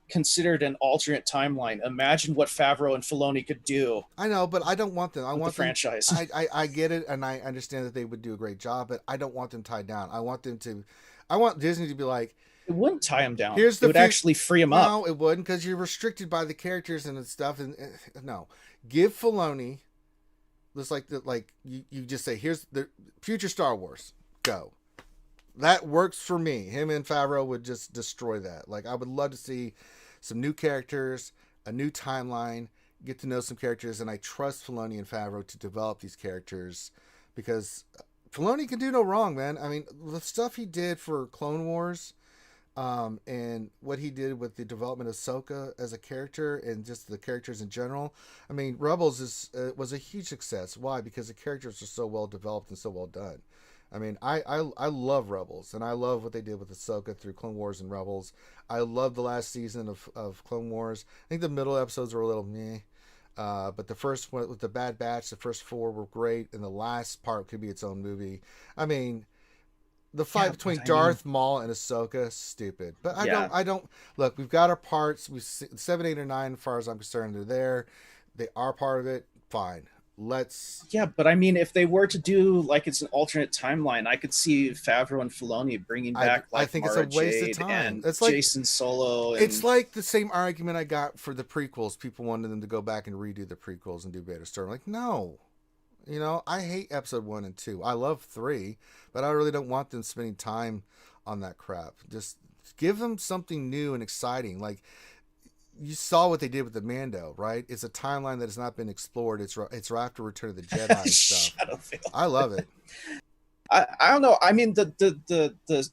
considered an alternate timeline, imagine what Favreau and Filoni could do. I know, but I don't want them. I want the franchise. I get it, and I understand that they would do a great job, but I don't want them tied down. I want Disney to be like, it wouldn't tie them down. It would actually free them up. No, it wouldn't, because you're restricted by the characters and stuff. And no, give Filoni, just like you just say, here's the future Star Wars. Go. That works for me. Him and Favreau would just destroy that. Like, I would love to see some new characters, a new timeline, get to know some characters, and I trust Filoni and Favreau to develop these characters because Filoni can do no wrong, man. I mean, the stuff he did for Clone Wars. And what he did with the development of Ahsoka as a character and just the characters in general. I mean, Rebels was a huge success. Why? Because the characters are so well developed and so well done. I mean, I love Rebels, and I love what they did with Ahsoka through Clone Wars and Rebels. I love the last season of Clone Wars. I think the middle episodes were a little meh. But the first one with the Bad Batch, the first 4 were great, and the last part could be its own movie. I mean, the fight between Darth Maul and Ahsoka, stupid. But I don't look. We've got our parts. 7, 8, or 9, as far as I'm concerned, they're there. They are part of it. Fine. let's. Yeah, but I mean, if they were to do like it's an alternate timeline, I could see Favreau and Filoni bringing back I like think Mara it's a waste Jade of time. and It's like Jason Solo. And... It's like the same argument I got for the prequels. People wanted them to go back and redo the prequels and do Vader story. I'm like, no. You know, I hate episode 1 and 2. I love 3, but I really don't want them spending time on that crap. Just give them something new and exciting. Like, you saw what they did with the Mando, right? It's a timeline that has not been explored. It's right after Return of the Jedi and stuff. I love it. I don't know. I mean, the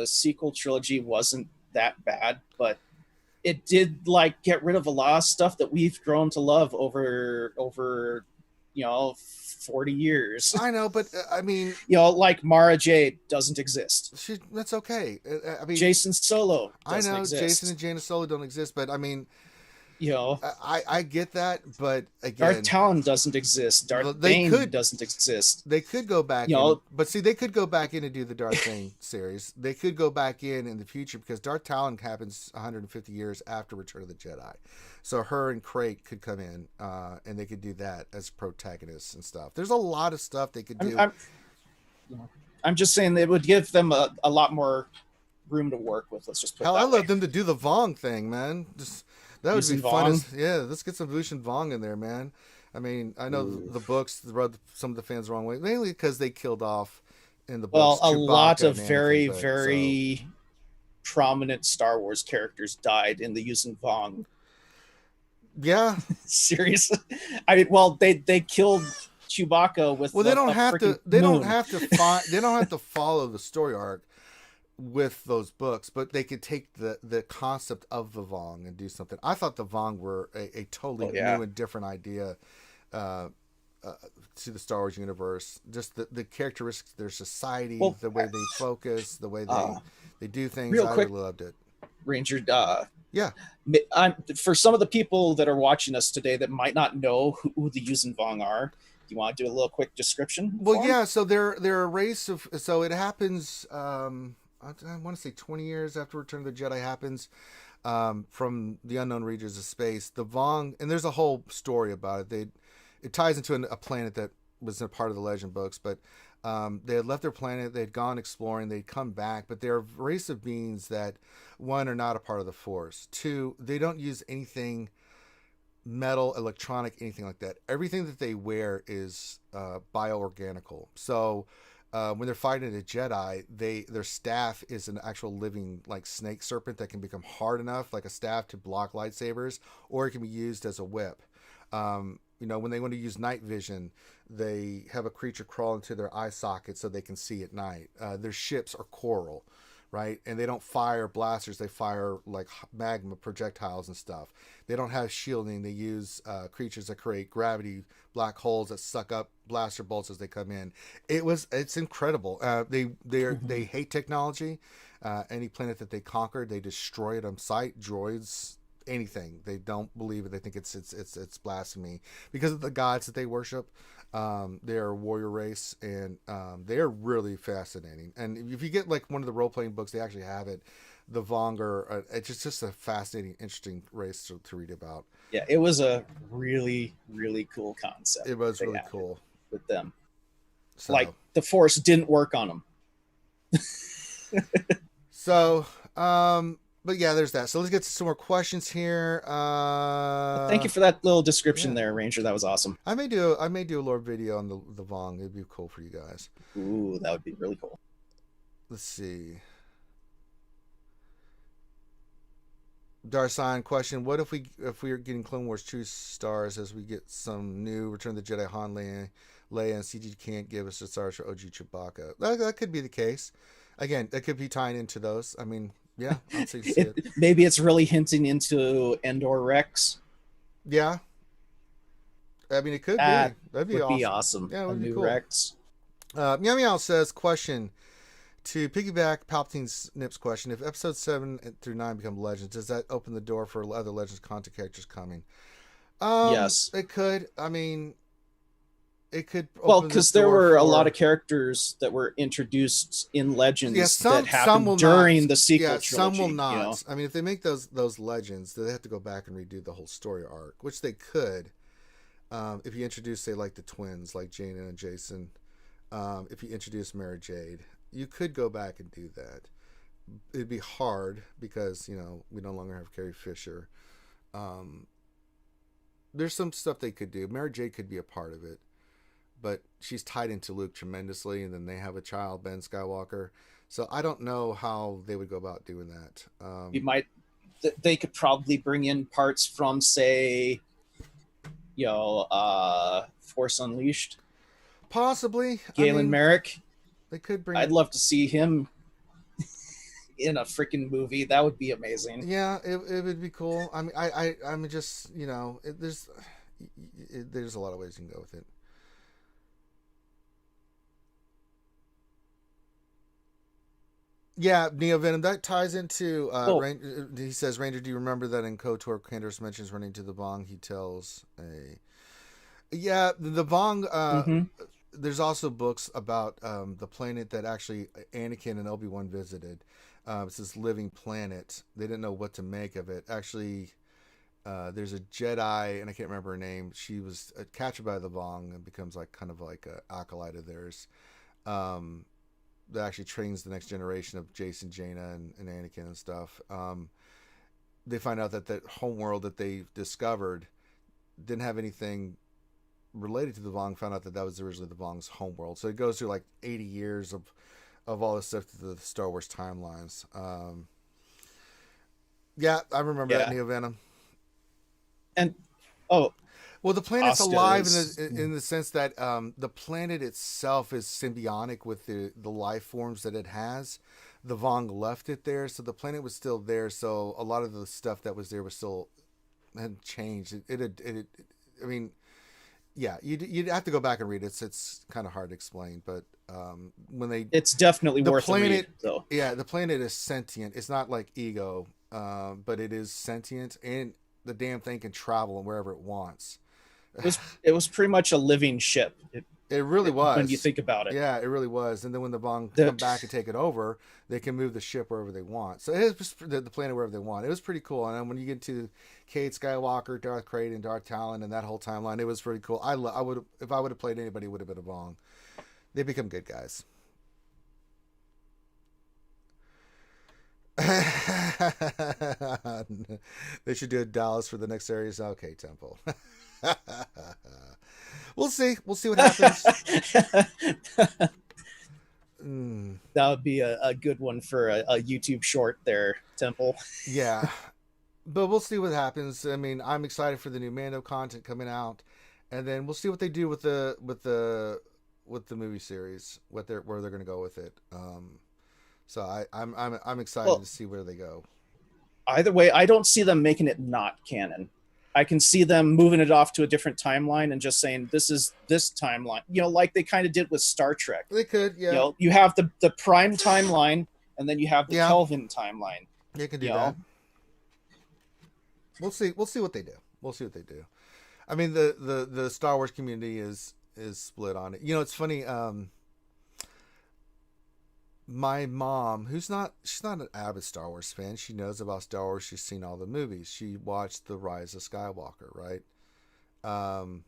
sequel trilogy wasn't that bad, but it did like get rid of a lot of stuff that we've grown to love over 40 years. I know, but I mean, like Mara Jade doesn't exist. That's okay. I mean, Jason Solo doesn't I know exist. Jason and Jaina Solo don't exist, but I mean, I get that, but again, Darth Talon doesn't exist. Darth Bane doesn't exist. They could go back but see, they could go back in and do the Darth Bane series. They could go back in the future because Darth Talon happens 150 years after Return of the Jedi. So her and Craig could come in and they could do that as protagonists and stuff. There's a lot of stuff they could do. I'm just saying it would give them a lot more room to work with. Let's just put Hell, it that I way. love them to do the Vong thing, man. That would be fun. Let's get some Vush and Vong in there, man. I mean, I know the books rubbed some of the fans the wrong way, mainly because they killed off in the books. Well, a Chewbacca lot of Anakin, very prominent Star Wars characters died in the Yuuzhan Vong. Yeah, seriously. I mean, well, they killed Chewbacca with. Well, they don't have to. They don't have to follow the story arc with those books, but they could take the concept of the Vong and do something. I thought the Vong were a totally new and different idea to the Star Wars universe. Just the characteristics of their society, the way they focus, the way they do things. Real quick, really loved it. Ranger, yeah. For some of the people that are watching us today that might not know who the Yuuzhan Vong are, do you want to do a little quick description? Well, yeah. So they're a race of. So it happens. I want to say 20 years after Return of the Jedi happens, from the unknown regions of space. The Vong, and there's a whole story about it. It ties into a planet that was a part of the legend books, but they had left their planet. They had gone exploring. They'd come back, but they're a race of beings that, one, are not a part of the Force. Two, they don't use anything metal, electronic, anything like that. Everything that they wear is bioorganical. So when they're fighting a Jedi, their staff is an actual living like snake serpent that can become hard enough, like a staff, to block lightsabers, or it can be used as a whip. When they want to use night vision, they have a creature crawl into their eye socket so they can see at night. Their ships are coral, right? And they don't fire blasters. They fire like magma projectiles and stuff. They don't have shielding. They use creatures that create gravity black holes that suck up blaster bolts as they come in. It's incredible. They hate technology. Any planet that they conquer, they destroy it on sight. Droids, anything. They don't believe it. They think it's blasphemy because of the gods that they worship. They're a warrior race, and they're really fascinating. And if you get like one of the role-playing books, they actually have it. The Vong are it's just a fascinating, interesting race to read about. Yeah, it was a really, really cool concept. It was really cool with them. So, like the Force didn't work on them. So, but yeah, there's that. So let's get to some more questions here. Thank you for that little description there, Ranger. That was awesome. I may do a lore video on the Vong. It'd be cool for you guys. Ooh, that would be really cool. Let's see. Darsign question: what if we are getting Clone Wars True Stars as we get some new Return of the Jedi Han, Leia, and CG can't give us the stars for OG Chewbacca? That could be the case. Again, that could be tying into those. I mean, yeah, I'll see it. Maybe it's really hinting into Endor Rex. Yeah, I mean, it could be. That'd be awesome. Yeah, it would be new cool. Rex. Meow Meow says, question. To piggyback Palpatine's Nips question, if episode 7 through 9 become legends, does that open the door for other Legends content characters coming? Yes. It could. I mean, it could. Well, because there were a lot of characters that were introduced in Legends that happened during the sequel trilogy. Some will not. I mean, if they make those Legends, they have to go back and redo the whole story arc, which they could. If you introduce, say, like the twins, like Jaina and Jason, if you introduce Mara Jade, you could go back and do that. It'd be hard because, you know, we no longer have Carrie Fisher. There's some stuff they could do. Mara Jade could be a part of it, but she's tied into Luke tremendously, and then they have a child, Ben Skywalker. So I don't know how they would go about doing that. They could probably bring in parts from, say, you know, Force Unleashed. Possibly. Galen Merrick. They could bring. I'd love to see him in a freaking movie. That would be amazing. Yeah, it would be cool. I mean, I'm just, you know, there's a lot of ways you can go with it. Yeah, Neo Venom. That ties into. He says, "Ranger, do you remember that in KOTOR, Candace mentions running to the Bong? He tells a." Yeah, the Bong. There's also books about the planet that actually Anakin and Obi-Wan visited. It's this living planet. They didn't know what to make of it. Actually, there's a Jedi, and I can't remember her name. She was captured by the Bong and becomes like kind of like an acolyte of theirs. That actually trains the next generation of Jason, Jaina, and Anakin and stuff. They find out that that homeworld that they discovered didn't have anything related to the Vong. Found out that that was originally the Vong's homeworld. So it goes through like 80 years of all this stuff to the Star Wars timelines. Yeah, I remember that, Neo Venom. And well, the planet's Oscar alive in the sense that the planet itself is symbiotic with the life forms that it has. The Vong left it there, so the planet was still there. So a lot of the stuff that was there was still hadn't changed. I mean, yeah, you'd have to go back and read it. It's kind of hard to explain, but it's definitely worth planet, a read, though. Yeah, the planet is sentient. It's not like Ego, but it is sentient, and the damn thing can travel wherever it wants. It was pretty much a living ship. It really was. When you think about it. Yeah, it really was. And then when the Vong come back and take it over, they can move the ship wherever they want. So it was the planet wherever they want. It was pretty cool. And then when you get to Cade Skywalker, Darth Krayt, and Darth Talon, and that whole timeline, it was pretty cool. I would, if I would have played anybody, it would have been a Vong. They become good guys. They should do a Dallas for the next series. Okay, Temple. We'll see what happens. That would be a good one for a YouTube short there, Temple. Yeah, but we'll see what happens. I mean, I'm excited for the new Mando content coming out, and then we'll see what they do with the movie series, where they're going to go with it. So I'm excited to see where they go. Either way, I don't see them making it not canon. I can see them moving it off to a different timeline and just saying, this is this timeline. You know, like they kind of did with Star Trek. They could, yeah. You know, you have the Prime timeline, and then you have the Kelvin timeline. They can do that. We'll see what they do. I mean, the Star Wars community is split on it. You know, it's funny. My mom, she's not an avid Star Wars fan. She knows about Star Wars. She's seen all the movies. She watched The Rise of Skywalker, right? The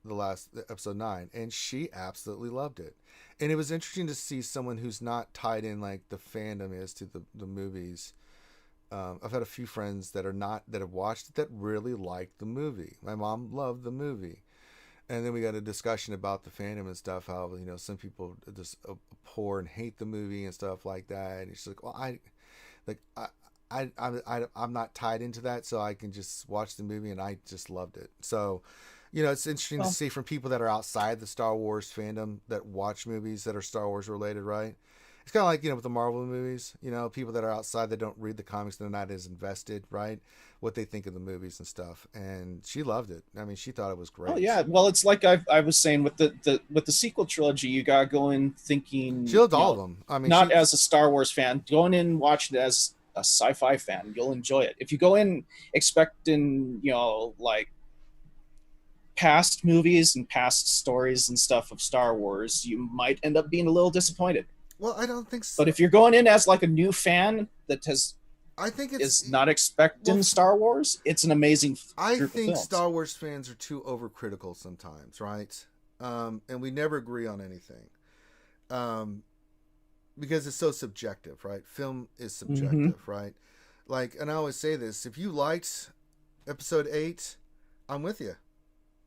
last episode 9, and she absolutely loved it. And it was interesting to see someone who's not tied in like the fandom is to the movies. I've had a few friends that have watched it that really liked the movie. My mom loved the movie. And then we got a discussion about the fandom and stuff, how, you know, some people just abhor and hate the movie and stuff like that. And she's like, well, I'm not tied into that, so I can just watch the movie, and I just loved it. So, you know, it's interesting to see from people that are outside the Star Wars fandom that watch movies that are Star Wars related, right? It's kind of like, you know, with the Marvel movies, you know, people that are outside that don't read the comics, they're not as invested, right? What they think of the movies and stuff. And she loved it. I mean, she thought it was great. Oh yeah, well, it's like I was saying with the sequel trilogy, you gotta go in thinking. She loved all of them. I mean, not as a Star Wars fan, going in watching it as a sci-fi fan, you'll enjoy it. If you go in expecting, you know, like past movies and past stories and stuff of Star Wars, you might end up being a little disappointed. Well, I don't think so. But if you're going in as like a new fan that has I think is not expecting Star Wars, it's an amazing group of films. Star Wars fans are too overcritical sometimes, right? And we never agree on anything. Because it's so subjective, right? Film is subjective, right? Like, and I always say this, if you liked episode 8, I'm with you.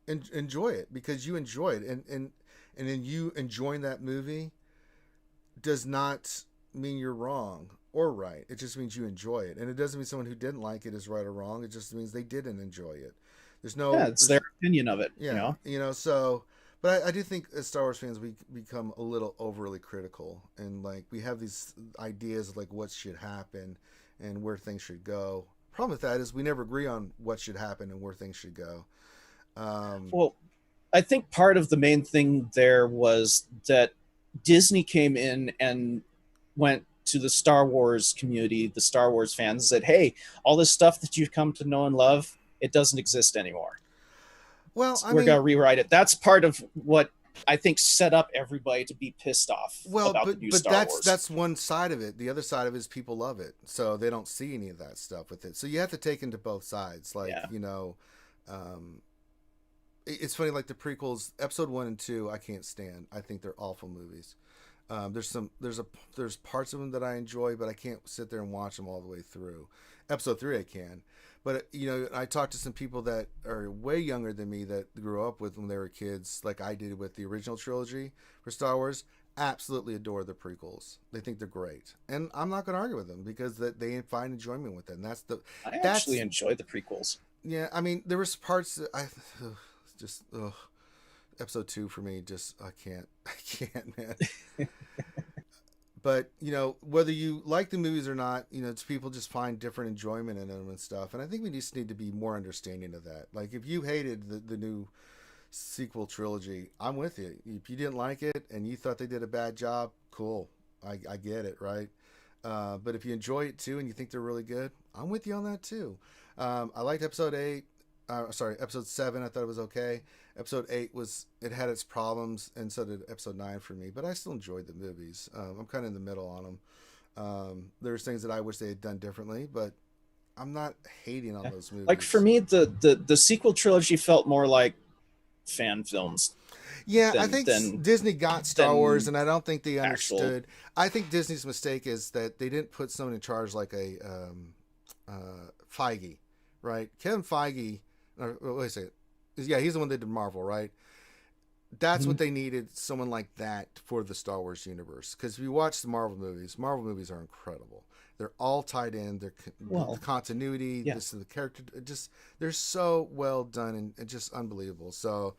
Enjoy it because you enjoy it. And then you enjoying that movie does not mean you're wrong or right. It just means you enjoy it. And it doesn't mean someone who didn't like it is right or wrong. It just means they didn't enjoy it. There's no... Yeah, it's their opinion of it, yeah, you know? So... But I do think as Star Wars fans, we become a little overly critical. And, like, we have these ideas of, like, what should happen and where things should go. Problem with that is we never agree on what should happen and where things should go. Well, I think part of the main thing there was that Disney came in and went to the Star Wars community, the Star Wars fans, said, hey, all this stuff that you've come to know and love, it doesn't exist anymore. Well, so we're going to rewrite it. That's part of what I think set up everybody to be pissed off about the new Star Wars. That's one side of it. The other side of it is people love it, so they don't see any of that stuff with it. So you have to take into both sides. Like, you know, it's funny, like the prequels, episode 1 and 2, I can't stand. I think they're awful movies. There's parts of them that I enjoy, but I can't sit there and watch them all the way through. Episode 3 I can. But, you know, I talked to some people that are way younger than me that grew up with when they were kids, like I did with the original trilogy for Star Wars, absolutely adore the prequels. They think they're great. And I'm not going to argue with them because they find enjoyment with it. And I actually enjoy the prequels. Yeah, I mean, there was parts that episode 2 for me, I can't, man. But, you know, whether you like the movies or not, you know, people just find different enjoyment in them and stuff. And I think we just need to be more understanding of that. Like, if you hated the new sequel trilogy, I'm with you. If you didn't like it and you thought they did a bad job, cool. I get it, right? But if you enjoy it too and you think they're really good, I'm with you on that too. I liked episode 7. I thought it was okay. Episode 8 it had its problems, and so did episode 9 for me. But I still enjoyed the movies. I'm kind of in the middle on them. There's things that I wish they had done differently, but I'm not hating on those movies. Like for me, the sequel trilogy felt more like fan films. Yeah, I think Disney got Star Wars, and I don't think they understood. I think Disney's mistake is that they didn't put someone in charge like a Feige, right? Kevin Feige. Wait a second. Yeah, he's the one that did Marvel, right? That's what they needed, someone like that for the Star Wars universe. Because if you watch the Marvel movies are incredible. They're all tied in. The continuity, this is the character. They're so well done and just unbelievable. So,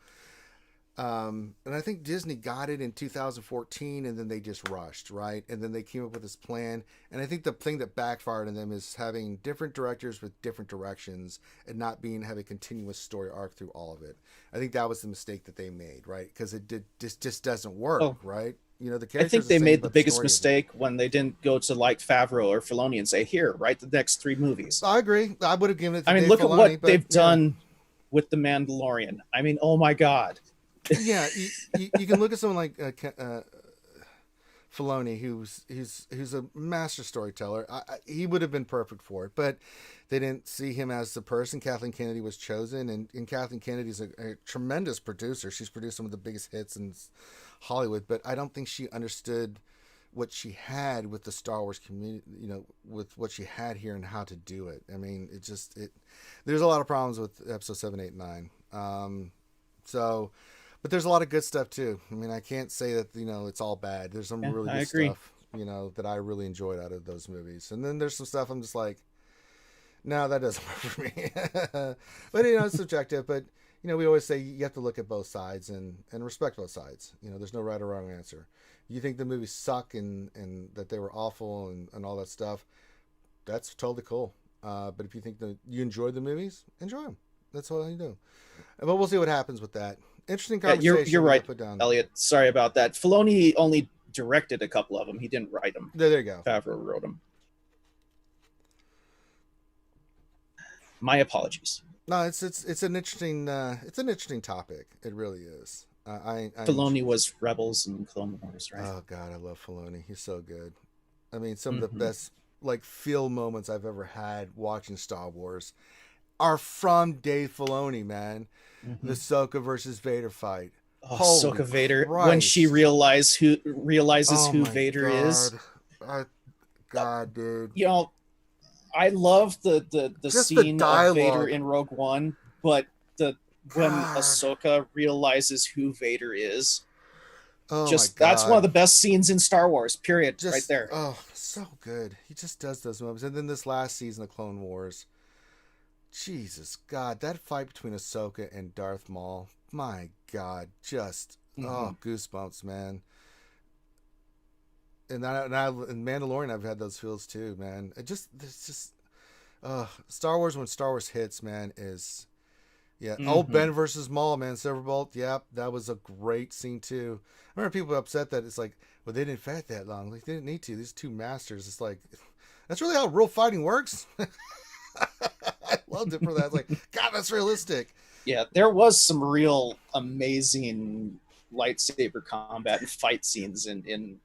and I think Disney got it in 2014, and then they just rushed, right? And then they came up with this plan. And I think the thing that backfired on them is having different directors with different directions and not have a continuous story arc through all of it. I think that was the mistake that they made, right? Because it just doesn't work, right? You know, I think they made the biggest mistake when they didn't go to like Favreau or Filoni and say, "Here, write the next 3 movies." I agree. I would have given it to Dave look Filoni, at what they've done with The Mandalorian. I mean, oh my God. Yeah, you can look at someone like Filoni, who's a master storyteller. He would have been perfect for it, but they didn't see him as the person. Kathleen Kennedy was chosen, and Kathleen Kennedy's a tremendous producer. She's produced some of the biggest hits in Hollywood, but I don't think she understood what she had with the Star Wars community, you know, with what she had here and how to do it. I mean, there's a lot of problems with episode 7, 8, 9. But there's a lot of good stuff too. I mean, I can't say that, you know, it's all bad. There's some really good stuff, you know, that I really enjoyed out of those movies. And then there's some stuff I'm just like, no, that doesn't work for me. But, you know, it's subjective. But, you know, we always say you have to look at both sides and respect both sides. You know, there's no right or wrong answer. You think the movies suck and that they were awful and all that stuff, that's totally cool. But if you think that you enjoy the movies, enjoy them. That's all you do. But we'll see what happens with that. Interesting conversation. Yeah, you're right, Elliot. Sorry about that. Filoni only directed a couple of them. He didn't write them. There you go. Favreau wrote them. My apologies. No, it's an interesting topic. It really is. Filoni was Rebels and Clone Wars, right? Oh God, I love Filoni. He's so good. I mean, some of the best like feel moments I've ever had watching Star Wars are from Dave Filoni, man. Mm-hmm. The Ahsoka versus Vader fight. Oh, Holy Ahsoka Vader, Christ. when she realizes who Vader is. God, dude. You know, I love the Just scene the of Vader dialogue. in Rogue One, but when God. Ahsoka realizes who Vader is, Oh just my God. that's one of the best scenes in Star Wars. Period. Just, right there. Oh, so good. He just does those moments. And then this last season of Clone Wars. Jesus God, that fight between Ahsoka and Darth Maul. My God, just goosebumps, man. And in Mandalorian, I've had those feels too, man. It's just Star Wars when Star Wars hits, man, is old Ben versus Maul, man. Silverbolt, yep, that was a great scene too. I remember people upset that it's like, well, they didn't fight that long. Like they didn't need to. These two masters. It's like, that's really how real fighting works. I loved it for that. It's like, God, that's realistic. Yeah, there was some real amazing lightsaber combat and fight scenes in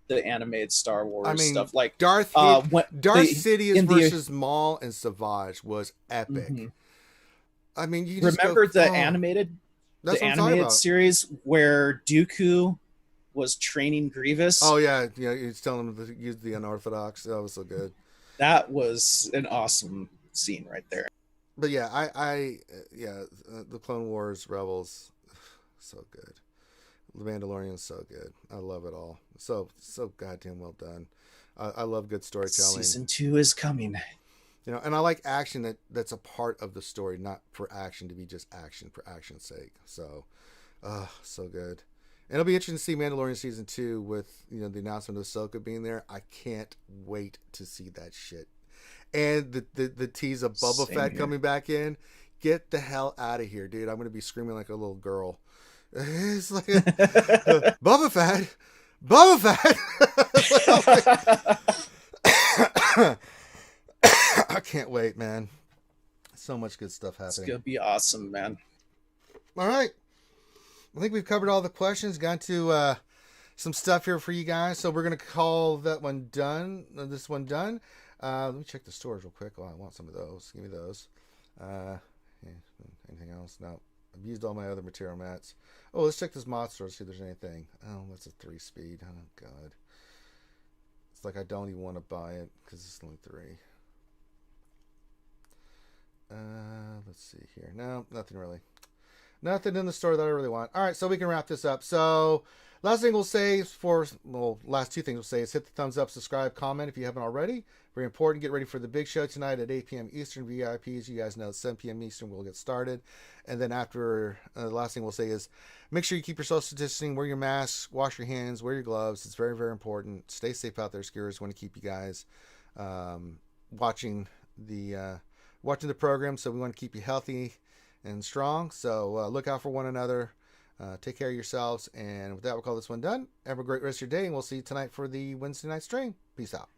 the animated Star Wars stuff. Like Darth Sidious versus Maul and Savage was epic. Mm-hmm. I mean, you just remember the animated series where Dooku was training Grievous. Oh yeah, he's telling him to use the unorthodox. That was so good. That was an awesome scene right there. But yeah, the Clone Wars Rebels, so good. The Mandalorian is so good. I love it all. So goddamn well done. I love good storytelling. Season 2 is coming. And I like action that's a part of the story, not for action to be just action for action's sake. So, so good. And it'll be interesting to see Mandalorian season 2 with the announcement of Ahsoka being there. I can't wait to see that shit. And the tease of Boba Fett coming back in. Get the hell out of here, dude! I'm gonna be screaming like a little girl. It's like Boba Fett. I can't wait, man. So much good stuff happening. It's gonna be awesome, man. All right. I think we've covered all the questions. Got to some stuff here for you guys. So we're going to call that one done. This one done. Let me check the storage real quick. Oh, I want some of those. Give me those. Anything else? No. I've used all my other material mats. Oh, let's check this mod store to see if there's anything. Oh, that's a 3-speed. Oh, God. It's like I don't even want to buy it because it's only 3. Let's see here. No, nothing really. Nothing in the store that I really want. All right, so we can wrap this up. So last thing we'll say last two things we'll say is hit the thumbs up, subscribe, comment if you haven't already. Very important. Get ready for the big show tonight at 8 p.m. Eastern. VIPs, you guys know at 7 p.m. Eastern we'll get started. And then after, the last thing we'll say is make sure you keep your social distancing, wear your mask, wash your hands, wear your gloves. It's very, very important. Stay safe out there, skiers. Want to keep you guys watching the program, so we want to keep you healthy and strong. So look out for one another. Take care of yourselves. And with that, we'll call this one done. Have a great rest of your day, and we'll see you tonight for the Wednesday night stream. Peace out.